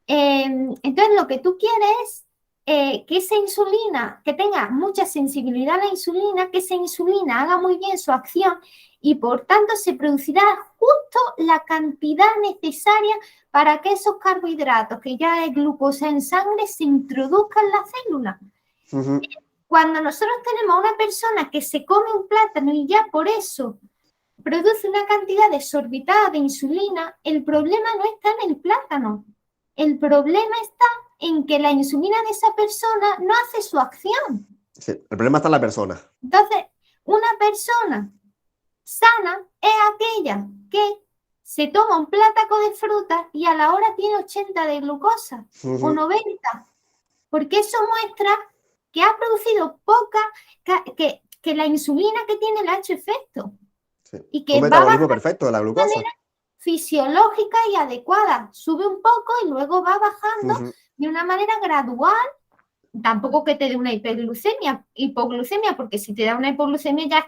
[SPEAKER 1] Entonces, lo que tú quieres es que esa insulina, que tenga mucha sensibilidad a la insulina, que esa insulina haga muy bien su acción y por tanto se producirá justo la cantidad necesaria para que esos carbohidratos, que ya es glucosa en sangre, se introduzcan en la célula. Cuando nosotros tenemos a una persona que se come un plátano y ya por eso produce una cantidad desorbitada de insulina, el problema no está en el plátano. El problema está en que la insulina de esa persona no hace su acción.
[SPEAKER 2] Sí, el problema está en la persona.
[SPEAKER 1] Entonces, una persona sana es aquella que se toma un plátano de fruta y a la hora tiene 80 de glucosa o 90, porque eso muestra que ha producido poca, que la insulina que tiene le ha hecho efecto.
[SPEAKER 2] Sí.
[SPEAKER 1] Y que
[SPEAKER 2] Un metabolismo perfecto de la glucosa.
[SPEAKER 1] De manera fisiológica y adecuada. Sube un poco y luego va bajando de una manera gradual. Tampoco que te dé una hipoglucemia, porque si te da una hipoglucemia ya es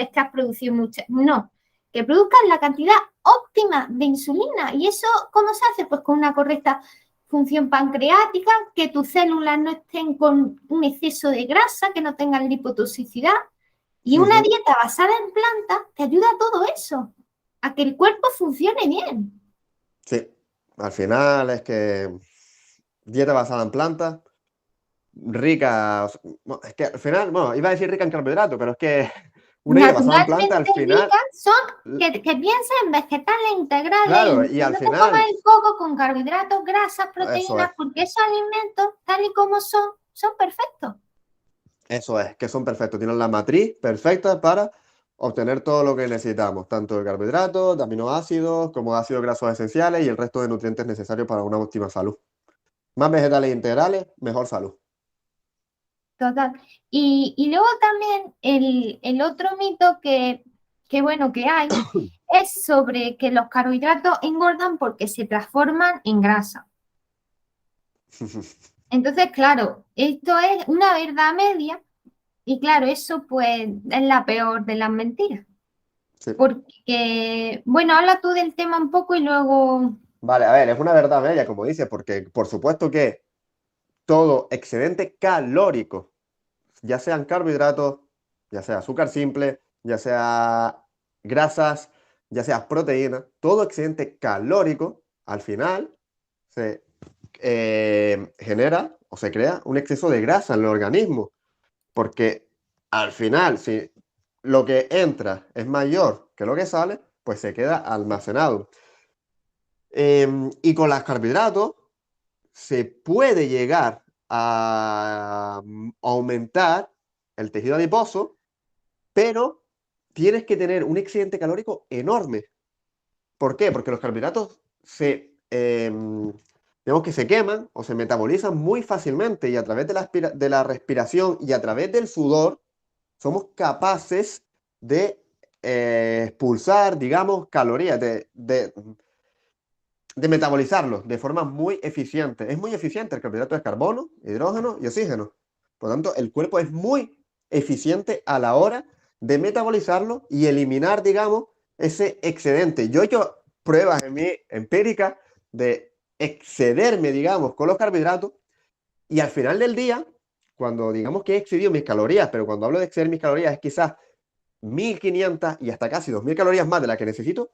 [SPEAKER 1] que has producido mucha. No, que produzcas la cantidad óptima de insulina. ¿Y eso cómo se hace? Pues con una correcta función pancreática, que tus células no estén con un exceso de grasa, que no tengan lipotoxicidad. Y una dieta basada en plantas te ayuda a todo eso, a que el cuerpo funcione bien.
[SPEAKER 2] Sí, al final es que dieta basada en plantas, rica, es que al final, bueno, iba a decir rica en carbohidratos, pero es que una dieta basada en plantas al final...
[SPEAKER 1] Ricas son que pienses en vegetales integrales,
[SPEAKER 2] Claro,
[SPEAKER 1] y
[SPEAKER 2] y al
[SPEAKER 1] no te
[SPEAKER 2] final...
[SPEAKER 1] comas el coco con carbohidratos, grasas, proteínas,
[SPEAKER 2] es.
[SPEAKER 1] porque esos alimentos, tal y como son perfectos.
[SPEAKER 2] Eso es, que son perfectos, tienen la matriz perfecta para obtener todo lo que necesitamos, tanto de carbohidratos, de aminoácidos, como de ácidos grasos esenciales y el resto de nutrientes necesarios para una óptima salud. Más vegetales integrales, mejor salud.
[SPEAKER 1] Total. Y luego también el otro mito bueno, que hay es sobre que los carbohidratos engordan porque se transforman en grasa. Entonces, claro, esto es una verdad media y claro, eso pues es la peor de las mentiras.
[SPEAKER 2] Sí.
[SPEAKER 1] Porque, bueno, habla tú del tema un poco y luego...
[SPEAKER 2] Vale, a ver, es una verdad media, como dices, porque por supuesto que todo excedente calórico, ya sean carbohidratos, ya sea azúcar simple, ya sea grasas, ya sea proteína, todo excedente calórico, al final se genera o se crea un exceso de grasa en el organismo, porque al final, si lo que entra es mayor que lo que sale, pues se queda almacenado. Y con los carbohidratos se puede llegar a aumentar el tejido adiposo, pero tienes que tener un excedente calórico enorme. ¿Por qué? Porque los carbohidratos digamos que se queman o se metabolizan muy fácilmente y a través de la respiración y a través del sudor somos capaces de expulsar, digamos, calorías, de metabolizarlos de forma muy eficiente. Es muy eficiente el carbohidrato de carbono, hidrógeno y oxígeno. Por lo tanto, el cuerpo es muy eficiente a la hora de metabolizarlo y eliminar, digamos, ese excedente. Yo he hecho pruebas en mí empíricas de excederme, digamos, con los carbohidratos y al final del día, cuando digamos que he excedido mis calorías, pero cuando hablo de exceder mis calorías es quizás 1500 y hasta casi 2000 calorías más de las que necesito,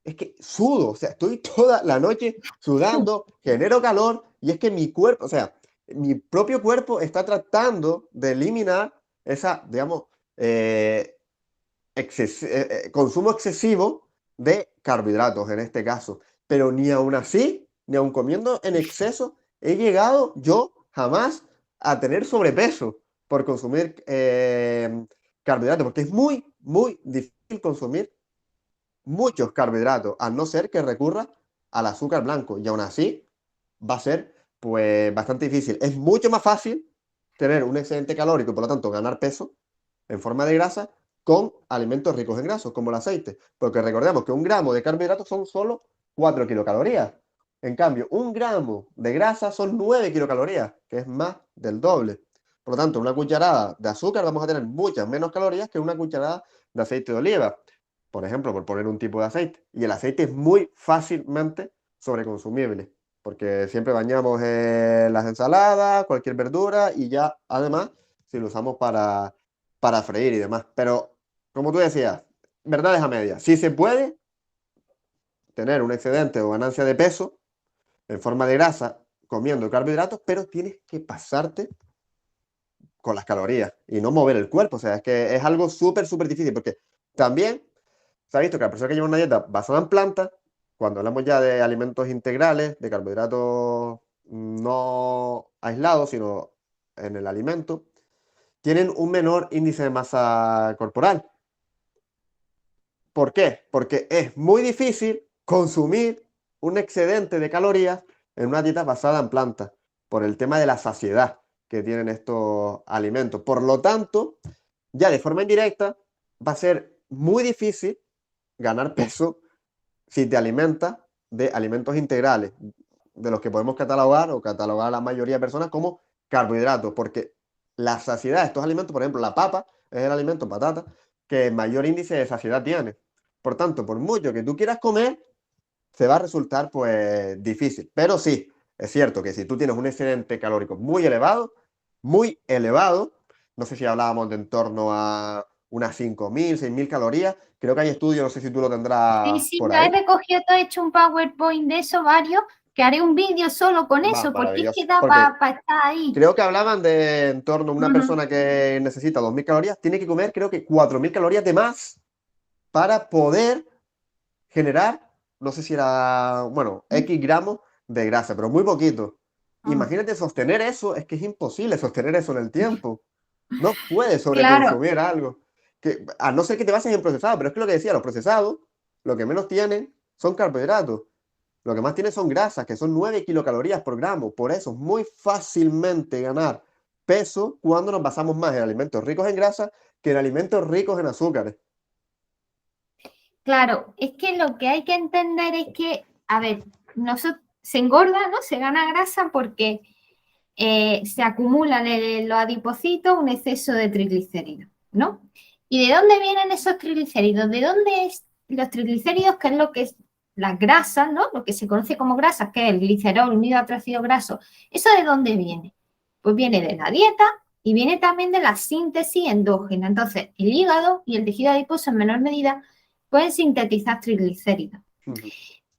[SPEAKER 2] es que sudo, o sea, estoy toda la noche sudando, genero calor y es que mi cuerpo, o sea, mi propio cuerpo está tratando de eliminar esa, digamos, consumo excesivo de carbohidratos en este caso. Pero ni aún así, ni aún comiendo en exceso, he llegado yo jamás a tener sobrepeso por consumir carbohidratos, porque es muy, muy difícil consumir muchos carbohidratos, a no ser que recurra al azúcar blanco. Y aún así va a ser pues bastante difícil. Es mucho más fácil tener un excedente calórico y por lo tanto ganar peso en forma de grasa con alimentos ricos en grasos, como el aceite. Porque recordemos que un gramo de carbohidratos son solo 4 kilocalorías. En cambio, un gramo de grasa son 9 kilocalorías, que es más del doble. Por lo tanto, una cucharada de azúcar vamos a tener muchas menos calorías que una cucharada de aceite de oliva, por ejemplo, por poner un tipo de aceite. Y el aceite es muy fácilmente sobreconsumible. porque siempre bañamos las ensaladas, cualquier verdura y ya, además, si lo usamos para freír y demás. Pero, como tú decías, verdades a medias. Sí se puede tener un excedente o ganancia de peso en forma de grasa comiendo carbohidratos, pero tienes que pasarte con las calorías y no mover el cuerpo. O sea, es que es algo súper, súper difícil porque también se ha visto que la persona que lleva una dieta basada en plantas, cuando hablamos ya de alimentos integrales, de carbohidratos no aislados, sino en el alimento, tienen un menor índice de masa corporal. ¿Por qué? Porque es muy difícil consumir un excedente de calorías en una dieta basada en plantas, por el tema de la saciedad que tienen estos alimentos. Por lo tanto, ya de forma indirecta, va a ser muy difícil ganar peso si te alimentas de alimentos integrales, de los que podemos catalogar o catalogar a la mayoría de personas como carbohidratos, porque la saciedad de estos alimentos, por ejemplo, la papa es el alimento patata que mayor índice de saciedad tiene. Por tanto, por mucho que tú quieras comer, se va a resultar pues difícil. Pero sí, es cierto que si tú tienes un excedente calórico muy elevado, no sé si hablábamos de en torno a unas 5.000, 6.000 calorías, creo que hay estudios, no sé si tú lo
[SPEAKER 1] Sí,
[SPEAKER 2] tendrás
[SPEAKER 1] sí,
[SPEAKER 2] por
[SPEAKER 1] lo he
[SPEAKER 2] ahí.
[SPEAKER 1] recogido todo, he hecho un PowerPoint de eso, varios, que haré un vídeo solo con
[SPEAKER 2] Va,
[SPEAKER 1] eso, porque es que
[SPEAKER 2] maravilloso.
[SPEAKER 1] da
[SPEAKER 2] Porque
[SPEAKER 1] para estar ahí.
[SPEAKER 2] creo que hablaban de en torno a una
[SPEAKER 1] Ujú.
[SPEAKER 2] persona que necesita 2.000 calorías, tiene que comer creo que 4.000 calorías de más para poder generar, no sé si era, bueno, X gramos de grasa, pero muy poquito.
[SPEAKER 1] Ah,
[SPEAKER 2] Imagínate sostener eso, es que es imposible sostener eso en el tiempo. No puedes
[SPEAKER 1] claro,
[SPEAKER 2] sobreconsumir algo. Que, a no ser que te bases en procesado, pero es que lo que decía, los procesados, lo que menos tienen son carbohidratos. Lo que más tienen son grasas, que son 9 kilocalorías por gramo. Por eso es muy fácilmente ganar peso cuando nos basamos más en alimentos ricos en grasa que en alimentos ricos en azúcares.
[SPEAKER 1] claro, es que lo que hay que entender es que, a ver, se engorda, ¿no? Se gana grasa porque se acumulan en los adipocitos un exceso de triglicéridos, ¿no? ¿Y de dónde vienen esos triglicéridos? ¿De dónde es los triglicéridos, que es lo que es las grasas, ¿no? Lo que se conoce como grasas, que es el glicerol unido a otro ácido graso. ¿Eso de dónde viene? Pues viene de la dieta y viene también de la síntesis endógena. Entonces, el hígado y el tejido adiposo en menor medida pueden sintetizar triglicéridos,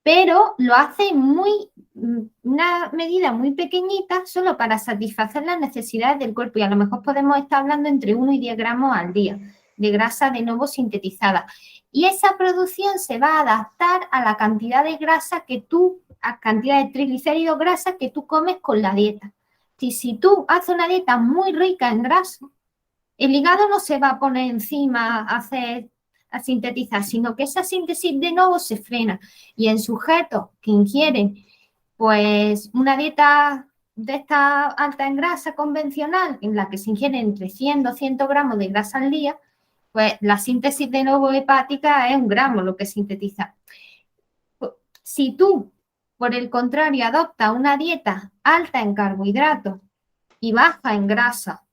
[SPEAKER 1] pero lo hace una medida muy pequeñita solo para satisfacer las necesidades del cuerpo, y a lo mejor podemos estar hablando entre 1 y 10 gramos al día de grasa de nuevo sintetizada. Y esa producción se va a adaptar a la cantidad de grasa a cantidad de triglicéridos, grasa que tú comes con la dieta. Si tú haces una dieta muy rica en grasa, el hígado no se va a poner encima a sintetizar, sino que esa síntesis de nuevo se frena. Y en sujetos que ingieren pues una dieta de esta alta en grasa convencional, en la que se ingieren entre 100 y 200 gramos de grasa al día, pues la síntesis de nuevo hepática es 1 gramo lo que sintetiza. Si tú, por el contrario, adoptas una dieta alta en carbohidratos y baja en grasa,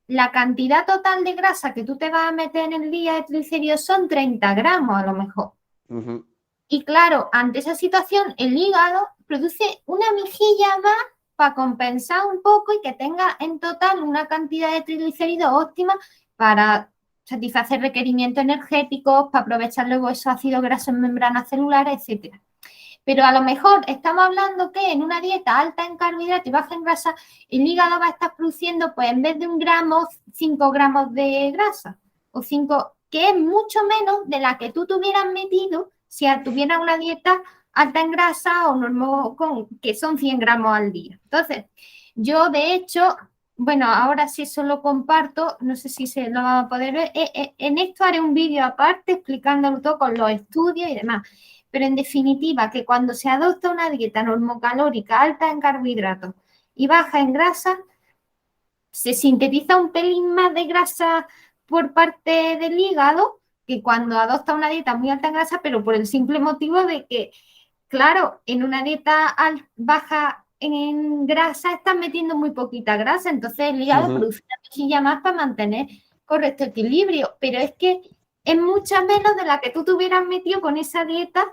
[SPEAKER 1] la cantidad total de grasa que tú te vas a meter en el día de triglicéridos son 30 gramos a lo mejor.
[SPEAKER 2] Ujú.
[SPEAKER 1] Y claro, ante esa situación, el hígado produce una mejilla más para compensar un poco y que tenga en total una cantidad de triglicéridos óptima para satisfacer requerimientos energéticos, para aprovechar luego esos ácidos grasos en membranas celulares, etcétera. Pero a lo mejor estamos hablando que en una dieta alta en carbohidratos y baja en grasa, el hígado va a estar produciendo, pues en vez de 1 gramo, 5 gramos de grasa, o 5, que es mucho menos de la que tú tuvieras metido si tuvieras una dieta alta en grasa o normal, que son 100 gramos al día. Entonces, yo de hecho, bueno, ahora sí eso lo comparto, no sé si se lo va a poder ver, en esto haré un vídeo aparte explicándolo todo con los estudios y demás. Pero en definitiva, que cuando se adopta una dieta normocalórica alta en carbohidratos y baja en grasa, se sintetiza un pelín más de grasa por parte del hígado que cuando adopta una dieta muy alta en grasa, pero por el simple motivo de que, claro, en una dieta baja en grasa estás metiendo muy poquita grasa, entonces el hígado
[SPEAKER 2] Ujú.
[SPEAKER 1] produce una mejilla más para mantener correcto equilibrio, pero es que es mucha menos de la que tú tuvieras metido con esa dieta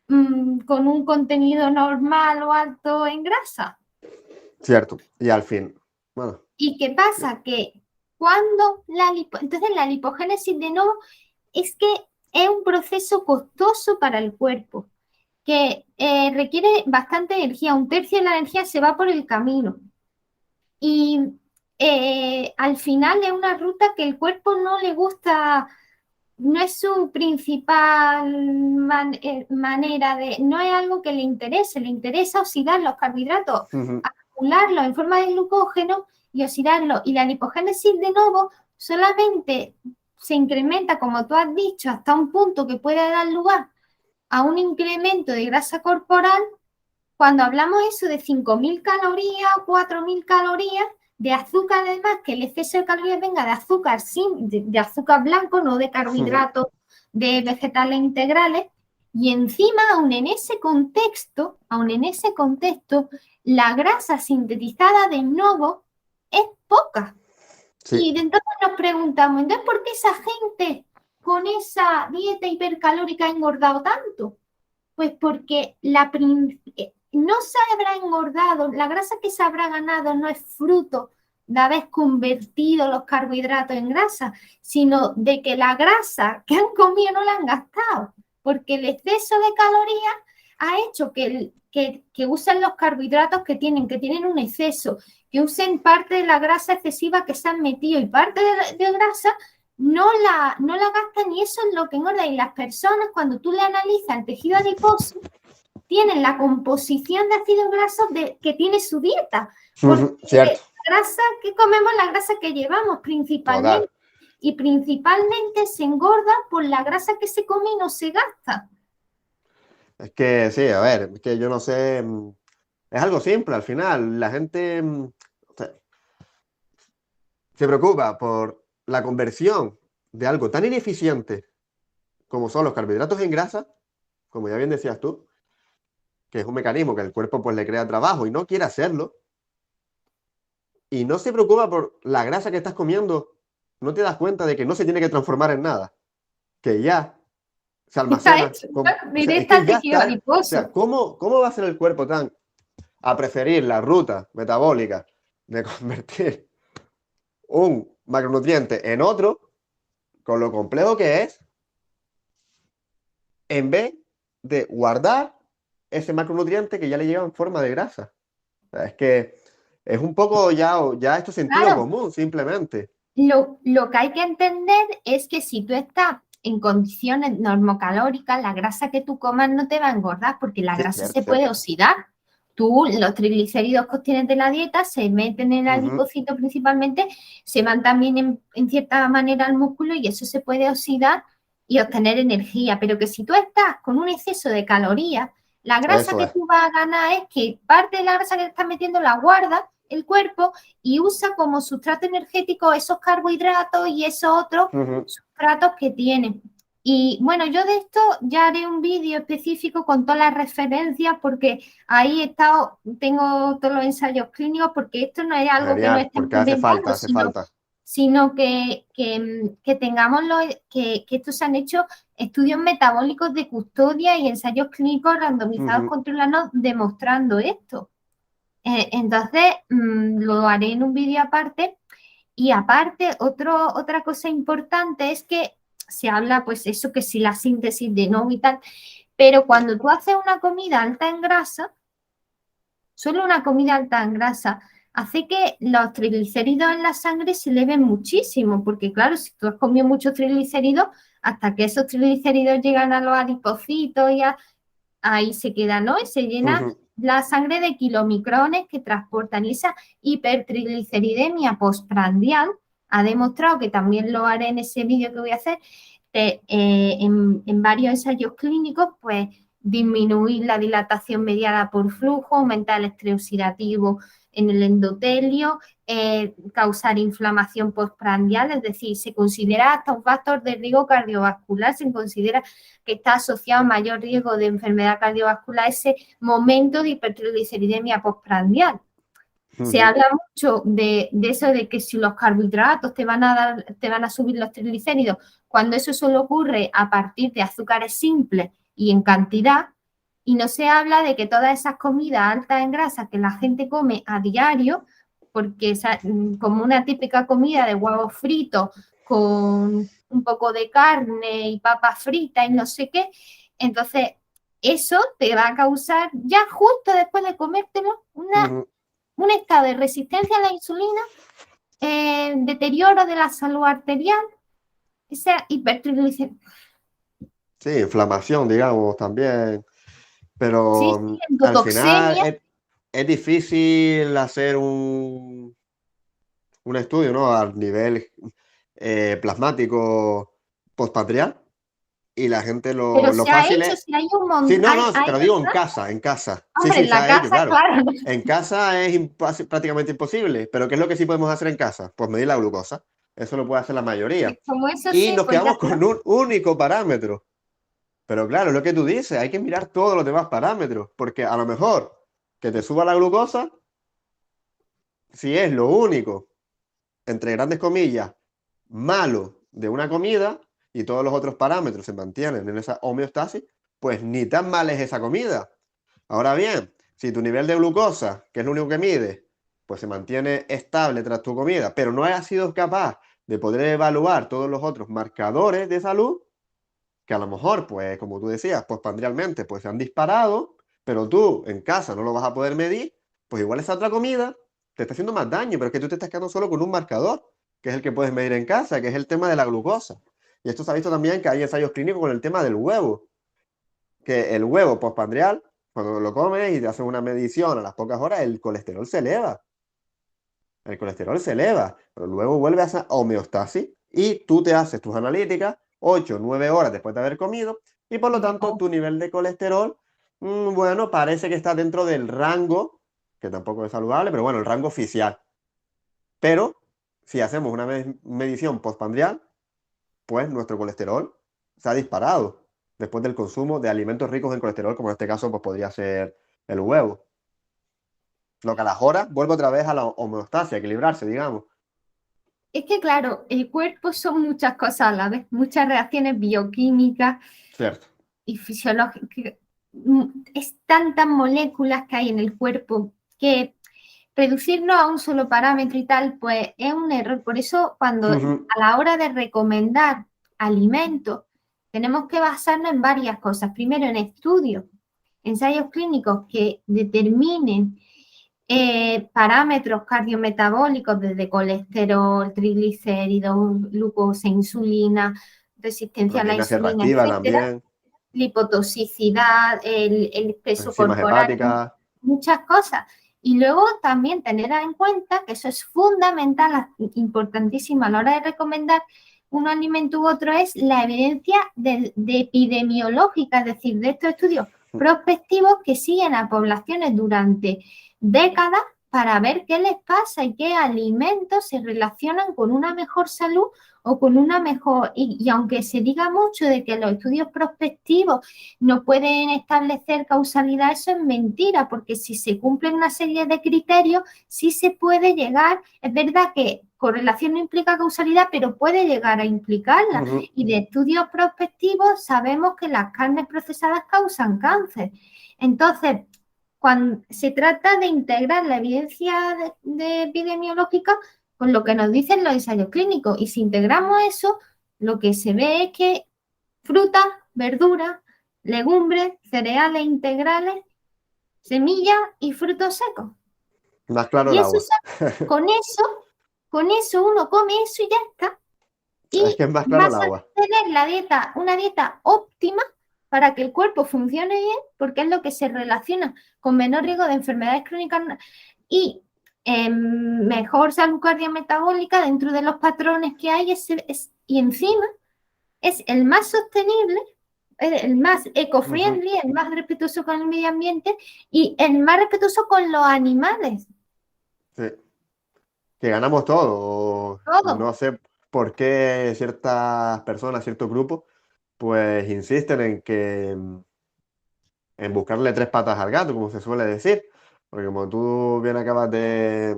[SPEAKER 1] con un contenido normal o alto en grasa.
[SPEAKER 2] Cierto. Y al fin, bueno,
[SPEAKER 1] ¿Y qué pasa? Que cuando entonces la lipogénesis de nuevo es que es un proceso costoso para el cuerpo, que requiere bastante energía, un tercio de la energía se va por el camino. Y al final es una ruta que el cuerpo no le gusta, no es su principal manera de, no es algo que le interesa oxidar los carbohidratos, acumularlos en forma de glucógeno y oxidarlos. Y la lipogénesis de nuevo solamente se incrementa, como tú has dicho, hasta un punto que puede dar lugar a un incremento de grasa corporal. Cuando hablamos eso de 5.000 calorías o 4.000 calorías de azúcar, además, que el exceso de calorías venga de azúcar, de azúcar blanco, no de carbohidratos, de vegetales integrales, y encima, aún en ese contexto, la grasa sintetizada de nuevo es poca.
[SPEAKER 2] sí.
[SPEAKER 1] Y entonces nos preguntamos, entonces, ¿por qué esa gente con esa dieta hipercalórica ha engordado tanto? Pues porque no se habrá engordado, la grasa que se habrá ganado no es fruto de haber convertido los carbohidratos en grasa, sino de que la grasa que han comido no la han gastado, porque el exceso de calorías ha hecho que usen los carbohidratos que tienen un exceso, que usen parte de la grasa excesiva que se han metido y parte de grasa no la gastan y eso es lo que engorda. Y las personas, cuando tú le analizas el tejido adiposo, tienen la composición de ácidos grasos que tiene su dieta. Porque
[SPEAKER 2] Cierto.
[SPEAKER 1] la grasa que comemos, la grasa que llevamos principalmente.
[SPEAKER 2] Total.
[SPEAKER 1] Y principalmente se engorda por la grasa que se come y no se gasta.
[SPEAKER 2] Es que sí, a ver, es que yo no sé, es algo simple al final. La gente o sea, se preocupa por la conversión de algo tan ineficiente como son los carbohidratos en grasa, como ya bien decías tú, que es un mecanismo que el cuerpo pues le crea trabajo y no quiere hacerlo, y no se preocupa por la grasa que estás comiendo, no te das cuenta de que no se tiene que transformar en nada, que ya se
[SPEAKER 1] Está
[SPEAKER 2] almacena,
[SPEAKER 1] hecho,
[SPEAKER 2] o sea, es
[SPEAKER 1] directa
[SPEAKER 2] que
[SPEAKER 1] al
[SPEAKER 2] ya
[SPEAKER 1] tejido
[SPEAKER 2] está, o
[SPEAKER 1] adiposo.
[SPEAKER 2] sea, ¿cómo va a ser el cuerpo tan a preferir la ruta metabólica de convertir un macronutriente en otro, con lo complejo que es, en vez de guardar ese macronutriente que ya le llega en forma de grasa? O sea, es que es un poco ya esto es sentido
[SPEAKER 1] Claro,
[SPEAKER 2] común, simplemente.
[SPEAKER 1] lo que hay que entender es que si tú estás en condiciones normocalóricas, la grasa que tú comas no te va a engordar porque la
[SPEAKER 2] Sí,
[SPEAKER 1] grasa
[SPEAKER 2] cierto,
[SPEAKER 1] se puede
[SPEAKER 2] cierto.
[SPEAKER 1] oxidar. Los triglicéridos que obtienes de la dieta se meten en el adipocito principalmente, se van también en cierta manera al músculo y eso se puede oxidar y obtener energía. Pero que si tú estás con un exceso de calorías, la grasa
[SPEAKER 2] Eso
[SPEAKER 1] que
[SPEAKER 2] es.
[SPEAKER 1] tú vas a ganar es que parte de la grasa que te estás metiendo la guarda el cuerpo y usa como sustrato energético esos carbohidratos y esos otros sustratos que tiene. Y bueno, yo de esto ya haré un vídeo específico con todas las referencias porque ahí he estado, tengo todos los ensayos clínicos porque esto no es algo que no
[SPEAKER 2] Genial,
[SPEAKER 1] estemos
[SPEAKER 2] porque hace falta,
[SPEAKER 1] inventando,
[SPEAKER 2] hace falta.
[SPEAKER 1] sino que tengamos que estos se han hecho estudios metabólicos de custodia y ensayos clínicos randomizados controlados demostrando esto. Entonces, lo haré en un vídeo aparte. Y aparte, otra cosa importante es que se habla, pues eso, que si la síntesis de no y tal, pero cuando tú haces una comida alta en grasa, solo una comida alta en grasa, hace que los triglicéridos en la sangre se eleven muchísimo, porque claro, si tú has comido muchos triglicéridos, hasta que esos triglicéridos llegan a los adipocitos y ahí se queda, ¿no? Y se llena la sangre de kilomicrones que transportan. Y esa hipertrigliceridemia postprandial ha demostrado, que también lo haré en ese vídeo que voy a hacer, en varios ensayos clínicos, pues disminuir la dilatación mediada por flujo, aumentar el estrés oxidativo en el endotelio, causar inflamación postprandial, es decir, se considera hasta un factor de riesgo cardiovascular, se considera que está asociado a mayor riesgo de enfermedad cardiovascular ese momento de hipertrigliceridemia postprandial. Se habla mucho de eso de que si los carbohidratos te van a subir los triglicéridos, cuando eso solo ocurre a partir de azúcares simples y en cantidad, Y no se habla de que todas esas comidas altas en grasa que la gente come a diario, porque como una típica comida de huevos fritos con un poco de carne y papas fritas y no sé qué, entonces eso te va a causar ya justo después de comértelo un estado de resistencia a la insulina, deterioro de la salud arterial, esa hipertriglicemia.
[SPEAKER 2] Sí, inflamación, digamos, también.
[SPEAKER 1] Sí,
[SPEAKER 2] Pero
[SPEAKER 1] sí,
[SPEAKER 2] al final
[SPEAKER 1] endotoxemia.
[SPEAKER 2] es difícil hacer un estudio, ¿no? Al nivel plasmático postpatrial. Y la gente
[SPEAKER 1] Pero
[SPEAKER 2] lo
[SPEAKER 1] se ha
[SPEAKER 2] fácil
[SPEAKER 1] hecho,
[SPEAKER 2] es.
[SPEAKER 1] si hay un
[SPEAKER 2] Sí,
[SPEAKER 1] montón,
[SPEAKER 2] no, no,
[SPEAKER 1] hay
[SPEAKER 2] pero digo en casa, en casa. Sí,
[SPEAKER 1] hombre,
[SPEAKER 2] sí,
[SPEAKER 1] en
[SPEAKER 2] se
[SPEAKER 1] la
[SPEAKER 2] ha hecho,
[SPEAKER 1] casa,
[SPEAKER 2] claro.
[SPEAKER 1] claro.
[SPEAKER 2] En casa es prácticamente imposible. Pero ¿qué es lo que sí podemos hacer en casa? Pues medir la glucosa. Eso lo puede hacer la mayoría.
[SPEAKER 1] Como eso
[SPEAKER 2] Y
[SPEAKER 1] sí,
[SPEAKER 2] nos
[SPEAKER 1] pues ya
[SPEAKER 2] quedamos
[SPEAKER 1] está.
[SPEAKER 2] con un único parámetro. Pero claro, es lo que tú dices, hay que mirar todos los demás parámetros, porque a lo mejor que te suba la glucosa, si es lo único, entre grandes comillas, malo de una comida y todos los otros parámetros se mantienen en esa homeostasis, pues ni tan mal es esa comida. Ahora bien, si tu nivel de glucosa, que es lo único que mide, pues se mantiene estable tras tu comida, pero no has sido capaz de poder evaluar todos los otros marcadores de salud, que a lo mejor, pues, como tú decías, pues pandrialmente, pues se han disparado, pero tú en casa no lo vas a poder medir, pues igual esa otra comida te está haciendo más daño, pero es que tú te estás quedando solo con un marcador, que es el que puedes medir en casa, que es el tema de la glucosa. Y esto se ha visto también que hay ensayos clínicos con el tema del huevo, que el huevo postpandrial, cuando lo comes y te hacen una medición a las pocas horas, el colesterol se eleva. El colesterol se eleva, pero luego vuelve a esa homeostasis y tú te haces tus analíticas 8 o 9 horas después de haber comido y por lo tanto tu nivel de colesterol, bueno, parece que está dentro del rango, que tampoco es saludable, pero bueno, el rango oficial. Pero si hacemos una medición postpandrial, pues nuestro colesterol se ha disparado después del consumo de alimentos ricos en colesterol, como en este caso pues podría ser el huevo. Lo que a las horas vuelve otra vez a la homeostasis, a equilibrarse, digamos.
[SPEAKER 1] Es que, claro, el cuerpo son muchas cosas a la vez, muchas reacciones bioquímicas
[SPEAKER 2] Cierto.
[SPEAKER 1] y fisiológicas. Es tantas moléculas que hay en el cuerpo que reducirlo a un solo parámetro y tal, pues es un error. Por eso, cuando
[SPEAKER 2] Ujú.
[SPEAKER 1] a la hora de recomendar alimentos, tenemos que basarnos en varias cosas. Primero, en estudios, ensayos clínicos que determinen parámetros cardiometabólicos desde colesterol, triglicéridos, glucosa, insulina, resistencia a la
[SPEAKER 2] Proteínas
[SPEAKER 1] insulina,
[SPEAKER 2] reactivas
[SPEAKER 1] etcétera,
[SPEAKER 2] también,
[SPEAKER 1] lipotoxicidad, el peso
[SPEAKER 2] enzimas
[SPEAKER 1] corporal,
[SPEAKER 2] hepáticas.
[SPEAKER 1] muchas cosas. Y luego también tener en cuenta que eso es fundamental, importantísimo a la hora de recomendar un alimento u otro, es la evidencia de epidemiológica, es decir, de estos estudios prospectivos que siguen a poblaciones durante décadas para ver qué les pasa y qué alimentos se relacionan con una mejor salud o con una mejor... Y aunque se diga mucho de que los estudios prospectivos no pueden establecer causalidad, eso es mentira, porque si se cumplen una serie de criterios, sí se puede llegar, es verdad que correlación no implica causalidad, pero puede llegar a implicarla.
[SPEAKER 2] Ujú.
[SPEAKER 1] Y de estudios prospectivos sabemos que las carnes procesadas causan cáncer. Entonces, cuando se trata de integrar la evidencia de epidemiológica con lo que nos dicen los ensayos clínicos, y si integramos eso, lo que se ve es que frutas, verduras, legumbres, cereales integrales, semillas y frutos secos.
[SPEAKER 2] Más claro
[SPEAKER 1] Y
[SPEAKER 2] el
[SPEAKER 1] eso,
[SPEAKER 2] agua.
[SPEAKER 1] con eso uno come eso y ya está.
[SPEAKER 2] Es
[SPEAKER 1] Y
[SPEAKER 2] que es más claro el
[SPEAKER 1] vas a
[SPEAKER 2] agua.
[SPEAKER 1] tener una dieta óptima para que el cuerpo funcione bien, porque es lo que se relaciona con menor riesgo de enfermedades crónicas y mejor salud cardiometabólica dentro de los patrones que hay. Y encima es el más sostenible, el más
[SPEAKER 2] Ujú.
[SPEAKER 1] eco-friendly, el más respetuoso con el medio ambiente y el más respetuoso con los animales.
[SPEAKER 2] Sí. Que ganamos todo.
[SPEAKER 1] Todo.
[SPEAKER 2] No sé por qué ciertas personas, ciertos grupos, pues insisten en que en buscarle tres patas al gato, como se suele decir. Porque como tú bien acabas de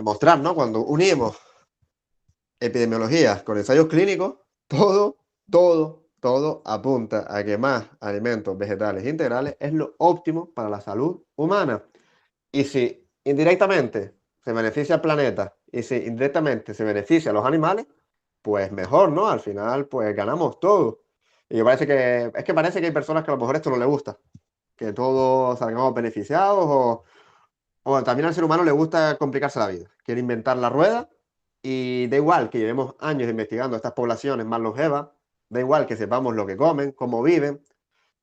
[SPEAKER 2] mostrar, ¿no? Cuando unimos epidemiología con ensayos clínicos, todo, todo, todo apunta a que más alimentos vegetales integrales es lo óptimo para la salud humana. Y si indirectamente se beneficia al planeta y si indirectamente se beneficia a los animales, pues mejor, ¿no? Al final, pues ganamos todo. Y me parece que, es que parece que hay personas que a lo mejor esto no les gusta, que todos salgamos beneficiados o también al ser humano le gusta complicarse la vida. Quiere inventar la rueda y da igual que llevemos años investigando estas poblaciones más longevas, da igual que sepamos lo que comen, cómo viven,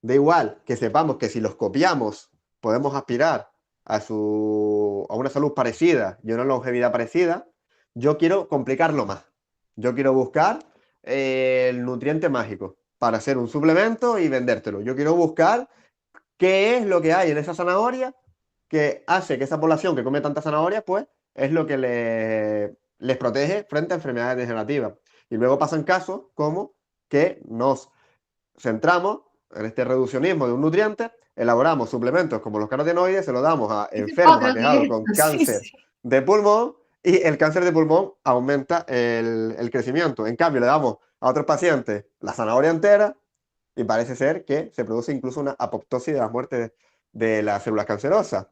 [SPEAKER 2] da igual que sepamos que si los copiamos podemos aspirar a una salud parecida y a una longevidad parecida. Yo quiero complicarlo más. Yo quiero buscar el nutriente mágico para hacer un suplemento y vendértelo. Yo quiero buscar qué es lo que hay en esa zanahoria que hace que esa población que come tanta zanahoria, pues es lo que les protege frente a enfermedades degenerativas. Y luego pasan casos como que nos centramos en este reduccionismo de un nutriente, elaboramos suplementos como los carotenoides, se los damos a
[SPEAKER 1] Ese es
[SPEAKER 2] enfermos
[SPEAKER 1] otro
[SPEAKER 2] aquejados
[SPEAKER 1] directo,
[SPEAKER 2] con
[SPEAKER 1] sí,
[SPEAKER 2] cáncer
[SPEAKER 1] sí.
[SPEAKER 2] de pulmón y el cáncer de pulmón aumenta el crecimiento. En cambio, le damos a otros pacientes la zanahoria entera y parece ser que se produce incluso una apoptosis de la muerte de las células cancerosas.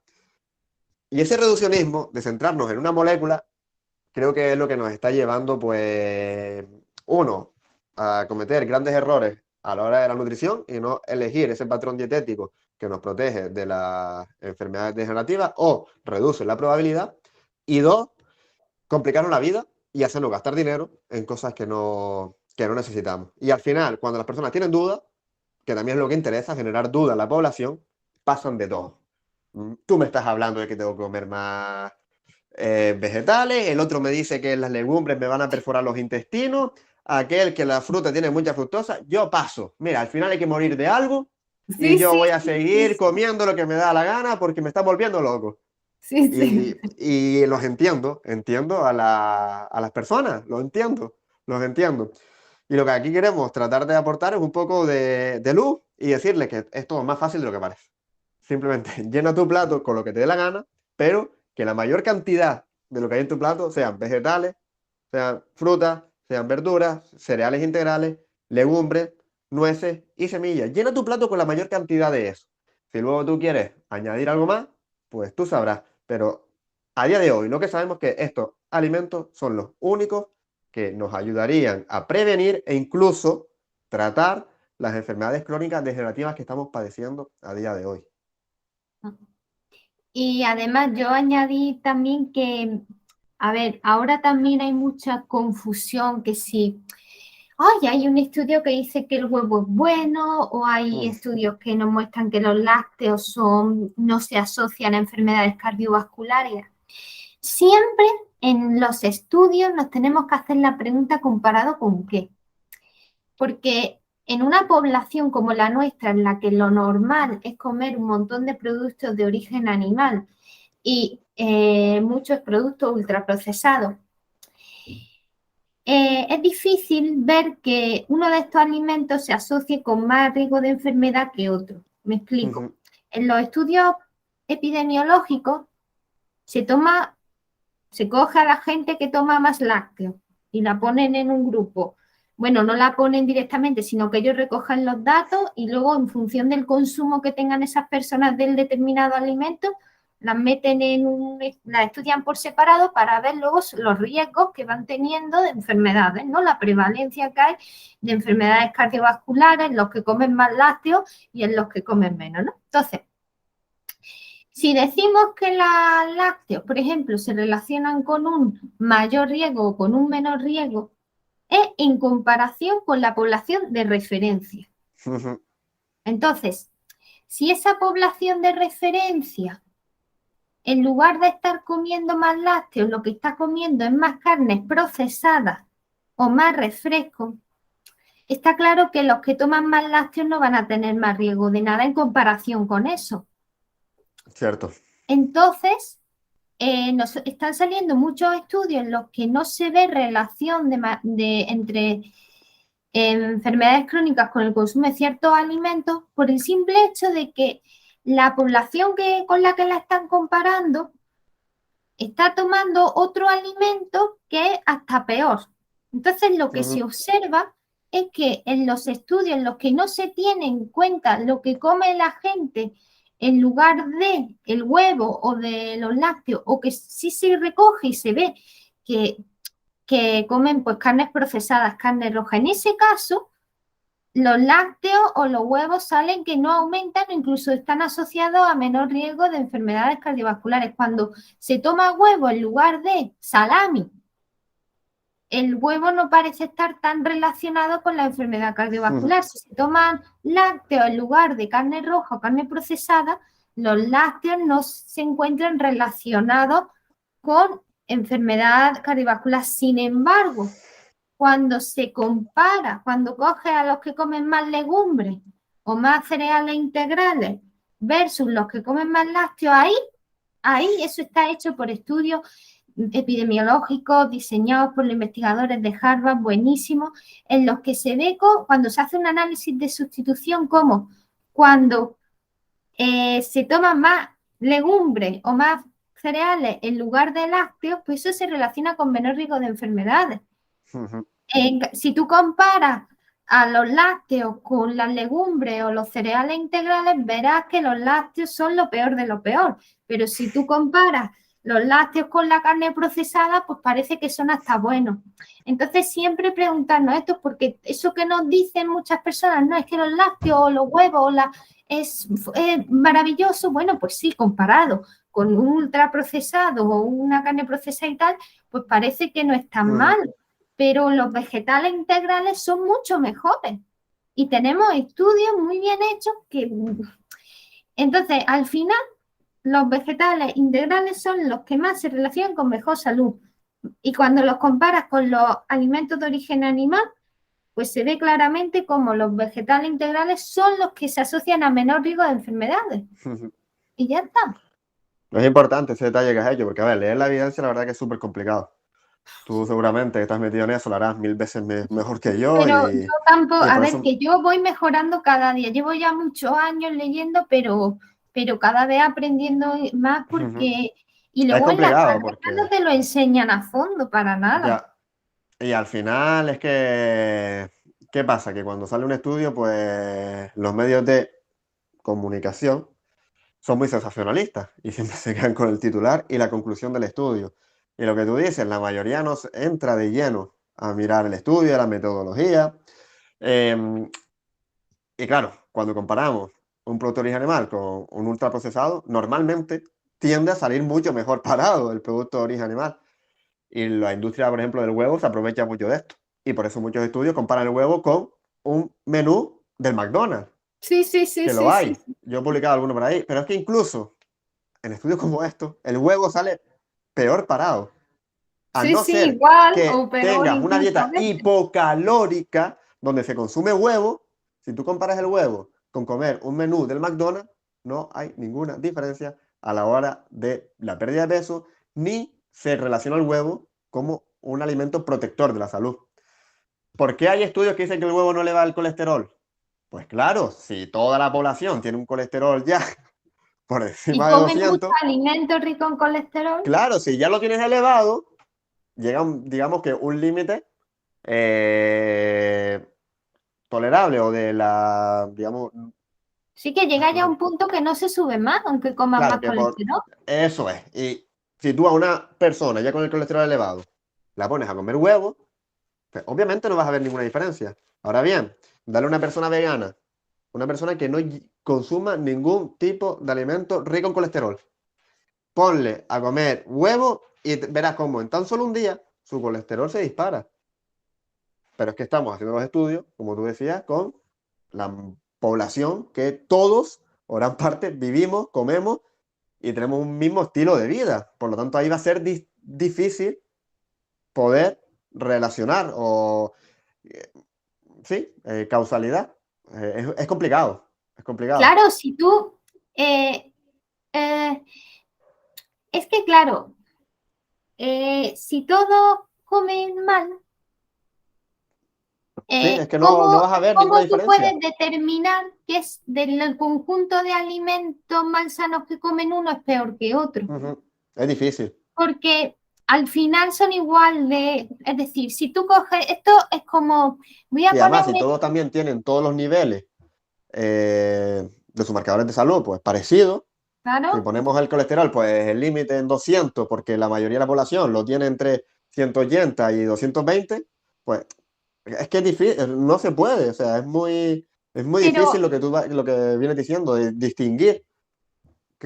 [SPEAKER 2] Y ese reduccionismo de centrarnos en una molécula creo que es lo que nos está llevando, pues, uno, a cometer grandes errores a la hora de la nutrición y no elegir ese patrón dietético que nos protege de las enfermedades degenerativas o reduce la probabilidad. Y dos, complicarnos la vida y hacernos gastar dinero en cosas que no necesitamos. Y al final, cuando las personas tienen dudas, que también es lo que interesa, generar dudas en la población, pasan de todo. Tú me estás hablando de que tengo que comer más vegetales, el otro me dice que las legumbres me van a perforar los intestinos, aquel que la fruta tiene mucha fructosa, yo paso. Mira, al final hay que morir de algo y
[SPEAKER 1] Sí,
[SPEAKER 2] yo
[SPEAKER 1] sí,
[SPEAKER 2] voy a
[SPEAKER 1] sí,
[SPEAKER 2] seguir
[SPEAKER 1] sí,
[SPEAKER 2] comiendo lo que me da la gana porque me está volviendo loco.
[SPEAKER 1] sí, sí.
[SPEAKER 2] Y los entiendo, entiendo a las personas, los entiendo. Y lo que aquí queremos tratar de aportar es un poco de luz y decirles que es todo más fácil de lo que parece. Simplemente llena tu plato con lo que te dé la gana, pero que la mayor cantidad de lo que hay en tu plato sean vegetales, sean frutas, sean verduras, cereales integrales, legumbres, nueces y semillas. Llena tu plato con la mayor cantidad de eso. Si luego tú quieres añadir algo más, pues tú sabrás. Pero a día de hoy lo que sabemos es que estos alimentos son los únicos que nos ayudarían a prevenir e incluso tratar las enfermedades crónicas degenerativas que estamos padeciendo a día de hoy.
[SPEAKER 1] Y además yo añadí también que, a ver, ahora también hay mucha confusión que si, ay, hay un estudio que dice que el huevo es bueno o hay
[SPEAKER 2] Mm,
[SPEAKER 1] estudios que nos muestran que los lácteos no se asocian a enfermedades cardiovasculares. Siempre en los estudios nos tenemos que hacer la pregunta comparado con qué. Porque en una población como la nuestra, en la que lo normal es comer un montón de productos de origen animal y muchos productos ultraprocesados, es difícil ver que uno de estos alimentos se asocie con más riesgo de enfermedad que otro. Me explico.
[SPEAKER 2] ujú,
[SPEAKER 1] En los estudios epidemiológicos se toma, se coge a la gente que toma más lácteos y la ponen en un grupo. Bueno, no la ponen directamente, sino que ellos recogen los datos y luego en función del consumo que tengan esas personas del determinado alimento, las meten las estudian por separado para ver luego los riesgos que van teniendo de enfermedades, ¿no? La prevalencia que hay de enfermedades cardiovasculares en los que comen más lácteos y en los que comen menos, ¿no? Entonces, si decimos que los lácteos, por ejemplo, se relacionan con un mayor riesgo o con un menor riesgo, es en comparación con la población de referencia.
[SPEAKER 2] ujú,
[SPEAKER 1] Entonces, si esa población de referencia, en lugar de estar comiendo más lácteos, lo que está comiendo es más carnes procesadas o más refrescos, está claro que los que toman más lácteos no van a tener más riesgo de nada en comparación con eso.
[SPEAKER 2] cierto.
[SPEAKER 1] Entonces, nos están saliendo muchos estudios en los que no se ve relación entre enfermedades crónicas con el consumo de ciertos alimentos por el simple hecho de que la población con la que la están comparando está tomando otro alimento que es hasta peor. Entonces, lo que se
[SPEAKER 2] Ujú,
[SPEAKER 1] observa es que en los estudios en los que no se tiene en cuenta lo que come la gente en lugar de el huevo o de los lácteos, o que sí se recoge y se ve que comen pues carnes procesadas, carne roja, en ese caso los lácteos o los huevos salen que no aumentan o incluso están asociados a menor riesgo de enfermedades cardiovasculares. Cuando se toma huevo en lugar de salami, el huevo no parece estar tan relacionado con la enfermedad cardiovascular. Si se toman lácteos en lugar de carne roja o carne procesada, los lácteos no se encuentran relacionados con enfermedad cardiovascular. Sin embargo, cuando se compara, cuando coge a los que comen más legumbres o más cereales integrales versus los que comen más lácteos, ahí eso está hecho por estudios epidemiológicos diseñados por los investigadores de Harvard, buenísimos, en los que se ve cuando se hace un análisis de sustitución, como cuando se toman más legumbres o más cereales en lugar de lácteos, pues eso se relaciona con menor riesgo de enfermedades. Si tú comparas a los lácteos con las legumbres o los cereales integrales, verás que los lácteos son lo peor de lo peor. Pero si tú comparas los lácteos con la carne procesada, pues parece que son hasta buenos. Entonces, siempre preguntarnos esto, porque eso que nos dicen muchas personas, no es que los lácteos o los huevos es maravilloso. Bueno, pues sí, comparado con un ultraprocesado o una carne procesada y tal, pues parece que no es tan mal. Pero los vegetales integrales son mucho mejores y tenemos estudios muy bien hechos que... Entonces, al final, los vegetales integrales son los que más se relacionan con mejor salud. Y cuando los comparas con los alimentos de origen animal, pues se ve claramente cómo los vegetales integrales son los que se asocian a menor riesgo de enfermedades. Y ya está.
[SPEAKER 2] No es importante ese detalle que has hecho, porque a ver, leer la evidencia la verdad que es súper complicado. Tú seguramente estás metido en eso, lo harás 1000 veces mejor que yo.
[SPEAKER 1] Pero yo tampoco, a ver,
[SPEAKER 2] eso...
[SPEAKER 1] que yo voy mejorando cada día. Llevo ya muchos años leyendo, pero cada vez aprendiendo más porque... Y
[SPEAKER 2] es
[SPEAKER 1] luego en la
[SPEAKER 2] complicado
[SPEAKER 1] carrera
[SPEAKER 2] porque...
[SPEAKER 1] no te lo enseñan a fondo para nada.
[SPEAKER 2] Ya. Y al final es que... ¿Qué pasa? Que cuando sale un estudio, pues los medios de comunicación son muy sensacionalistas y siempre se quedan con el titular y la conclusión del estudio. Y lo que tú dices, la mayoría no entra de lleno a mirar el estudio, la metodología. Y claro, cuando comparamos un producto de origen animal con un ultraprocesado, normalmente tiende a salir mucho mejor parado el producto de origen animal. Y la industria, por ejemplo, del huevo se aprovecha mucho de esto. Y por eso muchos estudios comparan el huevo con un menú del McDonald's.
[SPEAKER 1] Sí,
[SPEAKER 2] Que lo hay. Yo he publicado alguno por ahí. Pero es que incluso en estudios como estos, el huevo sale peor parado. A
[SPEAKER 1] Sí,
[SPEAKER 2] no
[SPEAKER 1] sí,
[SPEAKER 2] ser
[SPEAKER 1] igual
[SPEAKER 2] que
[SPEAKER 1] o peor
[SPEAKER 2] tengas una
[SPEAKER 1] incluso a
[SPEAKER 2] dieta
[SPEAKER 1] veces.
[SPEAKER 2] hipocalórica donde se consume huevo, si tú comparas el huevo con comer un menú del McDonald's, no hay ninguna diferencia a la hora de la pérdida de peso, ni se relaciona el huevo como un alimento protector de la salud. ¿Por qué hay estudios que dicen que el huevo no eleva el colesterol? Pues claro, si toda la población tiene un colesterol ya por
[SPEAKER 1] Y
[SPEAKER 2] encima de
[SPEAKER 1] comen muchos
[SPEAKER 2] 200,
[SPEAKER 1] alimentos ricos en colesterol.
[SPEAKER 2] claro, si ya lo tienes elevado, llega, digamos que un límite eh, tolerable o de la, digamos,
[SPEAKER 1] Sí que llega ya a un punto que no se sube más, aunque coman
[SPEAKER 2] claro,
[SPEAKER 1] más
[SPEAKER 2] que por
[SPEAKER 1] colesterol.
[SPEAKER 2] eso es. Y si tú a una persona ya con el colesterol elevado la pones a comer huevos, pues obviamente no vas a ver ninguna diferencia. Ahora bien, dale a una persona vegana, una persona que no consuma ningún tipo de alimento rico en colesterol, ponle a comer huevo y verás cómo en tan solo un día su colesterol se dispara. Pero es que estamos haciendo los estudios, como tú decías, con la población que todos, o gran parte, vivimos, comemos y tenemos un mismo estilo de vida. Por lo tanto, ahí va a ser difícil poder relacionar o, sí, causalidad. Es complicado, es complicado.
[SPEAKER 1] Claro, si tú... eh, eh, es que, claro, si todos comen mal,
[SPEAKER 2] Sí, es que no
[SPEAKER 1] ¿cómo,
[SPEAKER 2] vas a ver ninguna
[SPEAKER 1] cómo tú puedes
[SPEAKER 2] diferencia.
[SPEAKER 1] determinar que es del conjunto de alimentos malsanos que comen uno es peor que otro?
[SPEAKER 2] Ujú. Es difícil.
[SPEAKER 1] Porque al final son igual de, es decir, si tú coges, esto es como, voy a
[SPEAKER 2] Y
[SPEAKER 1] poner
[SPEAKER 2] además, si
[SPEAKER 1] un
[SPEAKER 2] todos también tienen todos los niveles de sus marcadores de salud, pues parecido. Si
[SPEAKER 1] claro,
[SPEAKER 2] ponemos el colesterol, pues el límite en 200, porque la mayoría de la población lo tiene entre 180 y 220, pues es que es difícil, no se puede, o sea, es muy difícil
[SPEAKER 1] pero
[SPEAKER 2] lo que vienes diciendo, de distinguir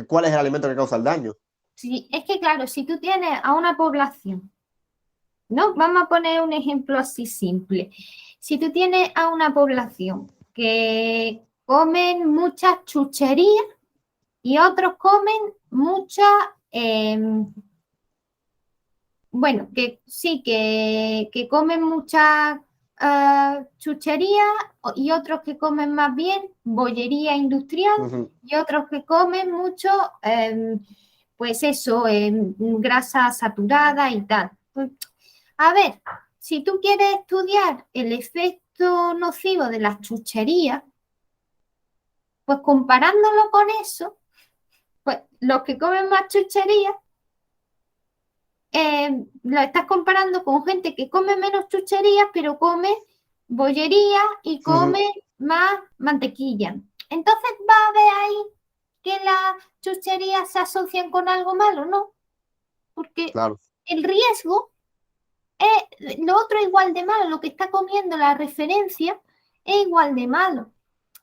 [SPEAKER 2] cuál es el alimento que causa el daño.
[SPEAKER 1] sí, es que claro, si tú tienes a una población, ¿no? Vamos a poner un ejemplo así simple. Si tú tienes a una población que comen muchas chucherías y otros comen mucha, bueno, que sí, que comen mucha chuchería y otros que comen más bien bollería industrial
[SPEAKER 2] Ujú,
[SPEAKER 1] y otros que comen mucho, pues eso, grasa saturada y tal. Pues, a ver, si tú quieres estudiar el efecto nocivo de las chucherías, pues comparándolo con eso, pues los que comen más chucherías, lo estás comparando con gente que come menos chucherías, pero come bollería y
[SPEAKER 2] ujú,
[SPEAKER 1] come más mantequilla. Entonces va a ver ahí que las chucherías se asocian con algo malo, ¿no? Porque
[SPEAKER 2] claro,
[SPEAKER 1] el riesgo es lo otro es igual de malo, lo que está comiendo la referencia es igual de malo.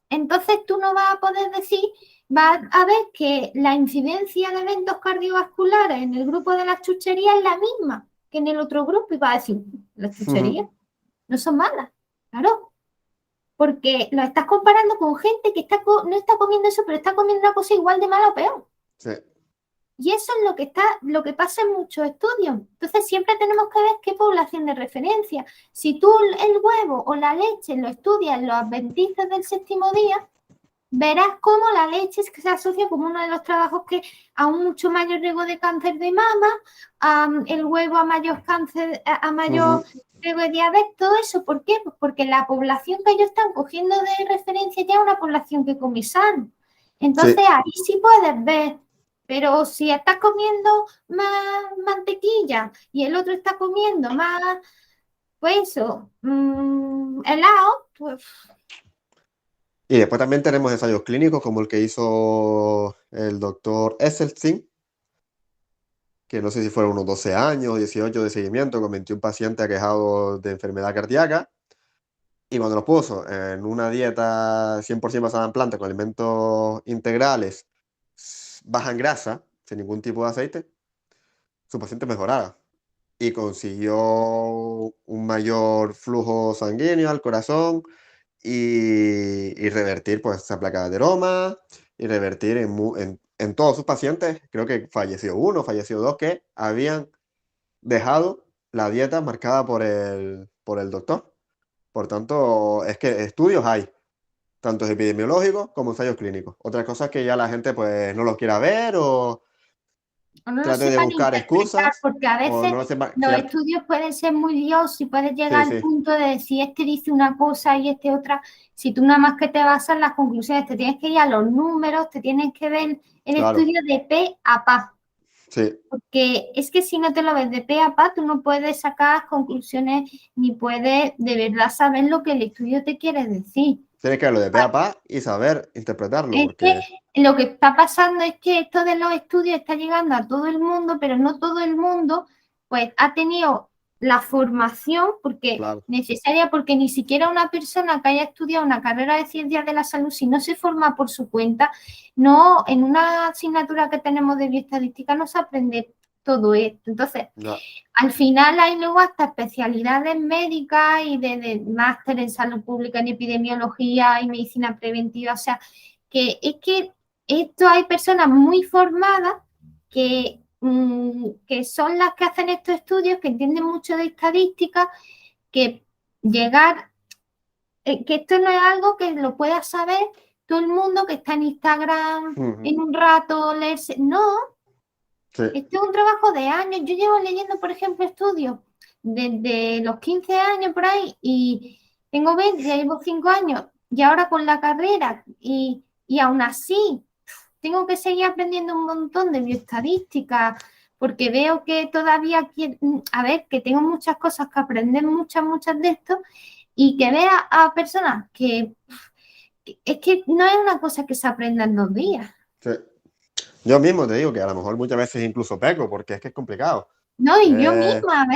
[SPEAKER 1] Entonces tú no vas a poder decir, vas a ver que la incidencia de eventos cardiovasculares en el grupo de las chucherías es la misma que en el otro grupo y vas a decir, las
[SPEAKER 2] ujú,
[SPEAKER 1] chucherías no son malas, claro, porque lo estás comparando con gente que no está comiendo eso, pero está comiendo una cosa igual de mala o peor.
[SPEAKER 2] sí,
[SPEAKER 1] Y eso es lo que pasa en muchos estudios. Entonces siempre tenemos que ver qué población de referencia. Si tú el huevo o la leche lo estudias en los adventistas del séptimo día, verás cómo la leche es que se asocia como uno de los trabajos que a un mucho mayor riesgo de cáncer de mama, el huevo a mayor cáncer, a mayor
[SPEAKER 2] ujú,
[SPEAKER 1] riesgo de diabetes, todo eso. ¿Por qué? Pues porque la población que ellos están cogiendo de referencia ya es una población que come sano.
[SPEAKER 2] sí.
[SPEAKER 1] Entonces ahí sí puedes ver, pero si estás comiendo más mantequilla y el otro está comiendo más, pues eso, helado, pues
[SPEAKER 2] Y después también tenemos ensayos clínicos como el que hizo el doctor Esselstyn, que no sé si fueron unos 12 años o 18 de seguimiento con 21 pacientes aquejados de enfermedad cardíaca. Y cuando los puso en una dieta 100% basada en plantas con alimentos integrales, baja en grasa, sin ningún tipo de aceite, su paciente mejoraba y consiguió un mayor flujo sanguíneo al corazón y revertir pues esa placa de ateroma y revertir en todos sus pacientes, creo que falleció uno, falleció dos que habían dejado la dieta marcada por el doctor. Por tanto, es que estudios hay, tanto epidemiológicos como ensayos clínicos. Otra cosa es que ya la gente pues no los quiera ver o
[SPEAKER 1] o no lo
[SPEAKER 2] trate de
[SPEAKER 1] sepan
[SPEAKER 2] buscar
[SPEAKER 1] interpretar,
[SPEAKER 2] excusas
[SPEAKER 1] porque a
[SPEAKER 2] o
[SPEAKER 1] veces
[SPEAKER 2] no lo sepa,
[SPEAKER 1] los
[SPEAKER 2] cierto.
[SPEAKER 1] estudios pueden ser muy liosos y puedes llegar
[SPEAKER 2] Sí,
[SPEAKER 1] al
[SPEAKER 2] sí,
[SPEAKER 1] punto de decir este dice una cosa y este otra. Si tú nada más que te basas en las conclusiones, te tienes que ir a los números, te tienes que ver el
[SPEAKER 2] claro,
[SPEAKER 1] estudio de pe a pa,
[SPEAKER 2] sí.
[SPEAKER 1] porque es que si no te lo ves de pe a pa, tú no puedes sacar conclusiones ni puedes de verdad saber lo que el estudio te quiere decir.
[SPEAKER 2] Tienes que verlo de pe a pa y saber interpretarlo,
[SPEAKER 1] Es que
[SPEAKER 2] porque,
[SPEAKER 1] lo que está pasando es que esto de los estudios está llegando a todo el mundo, pero no todo el mundo pues ha tenido la formación porque
[SPEAKER 2] claro,
[SPEAKER 1] necesaria, porque ni siquiera una persona que haya estudiado una carrera de ciencias de la salud, si no se forma por su cuenta, no, en una asignatura que tenemos de bioestadística no se aprende todo esto. Entonces,
[SPEAKER 2] ya,
[SPEAKER 1] al final hay luego hasta especialidades médicas y de máster en salud pública, en epidemiología y medicina preventiva. O sea, que es que esto hay personas muy formadas que son las que hacen estos estudios, que entienden mucho de estadística, que llegar, que esto no es algo que lo pueda saber todo el mundo que está en Instagram
[SPEAKER 2] ujú,
[SPEAKER 1] en un rato, leerse. No,
[SPEAKER 2] sí,
[SPEAKER 1] este es un trabajo de años. Yo llevo leyendo, por ejemplo, estudios desde los 15 años por ahí y tengo 20, ya llevo 5 años y ahora con la carrera y aún así tengo que seguir aprendiendo un montón de bioestadística porque veo que todavía, a ver, que tengo muchas cosas que aprender, muchas de esto, y que vea a personas que es que no es una cosa que se aprenda en 2 días.
[SPEAKER 2] Sí. Yo mismo te digo que a lo mejor muchas veces incluso peco, porque es que es complicado.
[SPEAKER 1] No, y yo
[SPEAKER 2] Eh,
[SPEAKER 1] misma,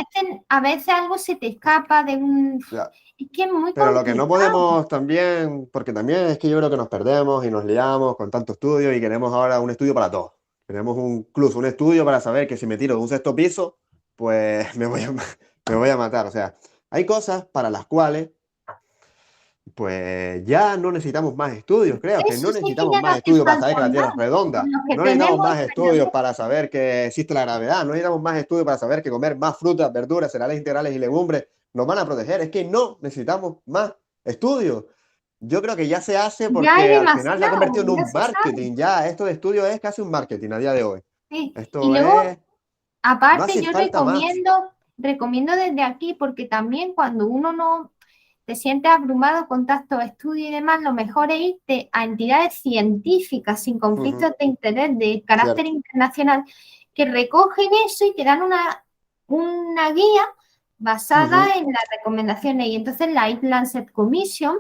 [SPEAKER 1] a veces algo se te escapa de un...
[SPEAKER 2] ya.
[SPEAKER 1] Es que es muy
[SPEAKER 2] Pero lo que no
[SPEAKER 1] complicado.
[SPEAKER 2] podemos también, porque también es que yo creo que nos perdemos y nos liamos con tanto estudio y queremos ahora un estudio para todo. Queremos incluso un estudio para saber que si me tiro de un sexto piso, pues me voy a matar. O sea, hay cosas para las cuales pues ya no necesitamos más estudios, creo que
[SPEAKER 1] Eso
[SPEAKER 2] no
[SPEAKER 1] sí que
[SPEAKER 2] necesitamos
[SPEAKER 1] ya no
[SPEAKER 2] más
[SPEAKER 1] hace
[SPEAKER 2] estudios para saber
[SPEAKER 1] falta
[SPEAKER 2] que la Tierra
[SPEAKER 1] más.
[SPEAKER 2] es
[SPEAKER 1] Con
[SPEAKER 2] redonda,
[SPEAKER 1] lo que
[SPEAKER 2] no necesitamos
[SPEAKER 1] tenemos
[SPEAKER 2] más
[SPEAKER 1] es
[SPEAKER 2] estudios para saber que existe la gravedad, no necesitamos más estudios para saber que comer más frutas, verduras, cereales integrales y legumbres nos van a proteger, es que no necesitamos más estudios. Yo creo que ya se hace
[SPEAKER 1] ya hay
[SPEAKER 2] porque al final se ha
[SPEAKER 1] demasiado,
[SPEAKER 2] convertido en
[SPEAKER 1] ya
[SPEAKER 2] un
[SPEAKER 1] se sabe.
[SPEAKER 2] marketing, ya esto de estudio es casi un marketing a día de hoy.
[SPEAKER 1] Sí. Y
[SPEAKER 2] Esto
[SPEAKER 1] luego,
[SPEAKER 2] es, no
[SPEAKER 1] aparte,
[SPEAKER 2] hace
[SPEAKER 1] yo
[SPEAKER 2] falta más.
[SPEAKER 1] recomiendo desde aquí, porque también cuando uno no te sientes abrumado con tantos estudios y demás, lo mejor es irte a entidades científicas sin conflictos de interés de carácter
[SPEAKER 2] Cierto.
[SPEAKER 1] internacional que recogen eso y te dan una guía basada en las recomendaciones. Y entonces la Eat Lancet Commission,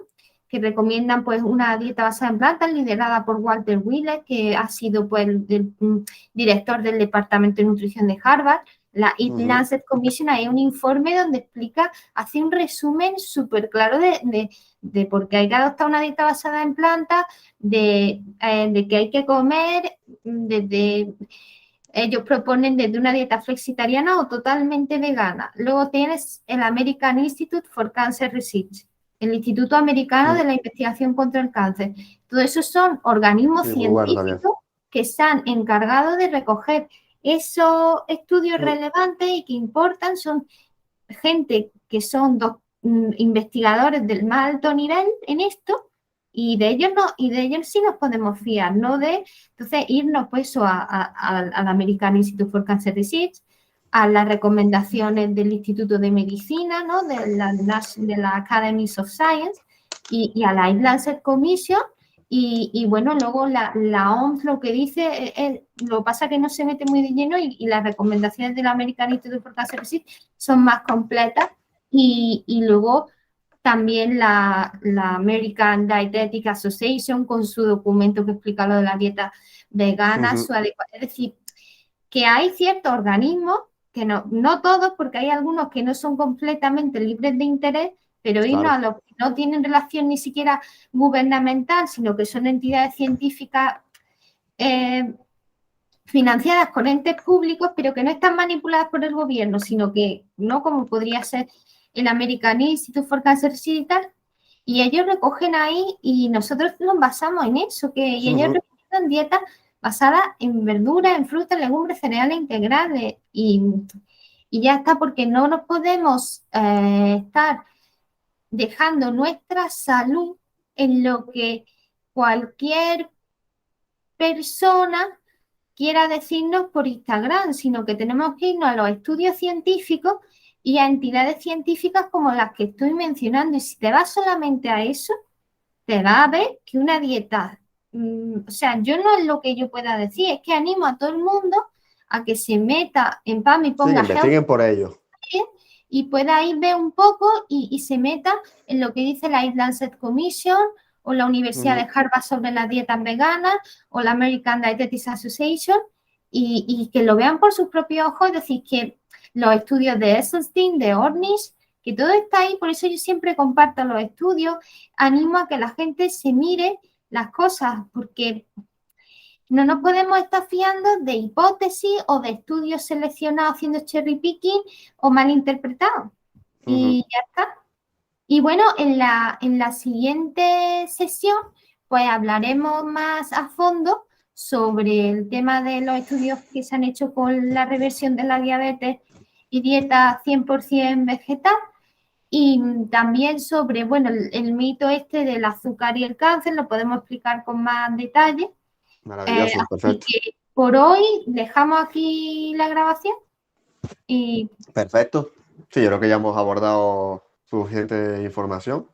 [SPEAKER 1] que recomiendan pues una dieta basada en plantas liderada por Walter Wheeler, que ha sido pues director del Departamento de Nutrición de Harvard. La Eat Lancet Commission hay un informe donde explica, hace un resumen súper claro de por qué hay que adoptar una dieta basada en plantas, de que hay que comer desde... Ellos proponen desde una dieta flexitariana o totalmente vegana. Luego tienes el American Institute for Cancer Research, el Instituto Americano de la Investigación contra el Cáncer. Todo eso son organismos
[SPEAKER 2] Sí, muy bueno también.
[SPEAKER 1] científicos que se han encargado de recoger esos estudios relevantes y que importan. Son gente que son investigadores del más alto nivel en esto y de ellos no, y de ellos sí nos podemos fiar, no de entonces irnos pues al American Institute for Cancer Research, a las recomendaciones del Instituto de Medicina, ¿no? De la Academies of Science y a la Lancet Commission. Y bueno, luego la OMS lo que dice, lo pasa que no se mete muy de lleno y las recomendaciones del American Institute for Cancer Research son más completas y luego también la American Dietetic Association con su documento que explica lo de la dieta vegana, su adecuación. Es decir, que hay ciertos organismos, que no todos, porque hay algunos que no son completamente libres de interés, pero irnos
[SPEAKER 2] Claro.
[SPEAKER 1] a los que no tienen relación ni siquiera gubernamental, sino que son entidades científicas financiadas con entes públicos, pero que no están manipuladas por el gobierno, sino que no como podría ser el American Institute for Cancer Research y tal, y ellos recogen ahí y nosotros nos basamos en eso, y ellos recomiendan dietas basadas en verduras, en frutas, legumbres, cereales integrales y ya está, porque no nos podemos estar dejando nuestra salud en lo que cualquier persona quiera decirnos por Instagram, sino que tenemos que irnos a los estudios científicos y a entidades científicas como las que estoy mencionando. Y si te vas solamente a eso, te va a ver que una dieta, o sea, yo no es lo que yo pueda decir, es que animo a todo el mundo a que se meta en PAM y
[SPEAKER 2] Sí, que
[SPEAKER 1] ponga Health
[SPEAKER 2] investiguen por ello.
[SPEAKER 1] y pueda ir ver un poco y se meta en lo que dice la Eat Lancet Commission o la Universidad de Harvard sobre las dietas veganas o la American Dietetics Association y que lo vean por sus propios ojos, es decir, que los estudios de Esselstyn, de Ornish, que todo está ahí, por eso yo siempre comparto los estudios, animo a que la gente se mire las cosas, porque no nos podemos estar fiando de hipótesis o de estudios seleccionados haciendo cherry picking o mal interpretados. Y ya está. Y bueno, en la siguiente sesión, pues hablaremos más a fondo sobre el tema de los estudios que se han hecho con la reversión de la diabetes y dieta 100% vegetal. Y también sobre, bueno, el mito este del azúcar y el cáncer, lo podemos explicar con más detalle.
[SPEAKER 2] Maravilloso,
[SPEAKER 1] Así
[SPEAKER 2] perfecto.
[SPEAKER 1] que por hoy dejamos aquí la grabación y
[SPEAKER 2] Perfecto. Sí, yo creo que ya hemos abordado suficiente información.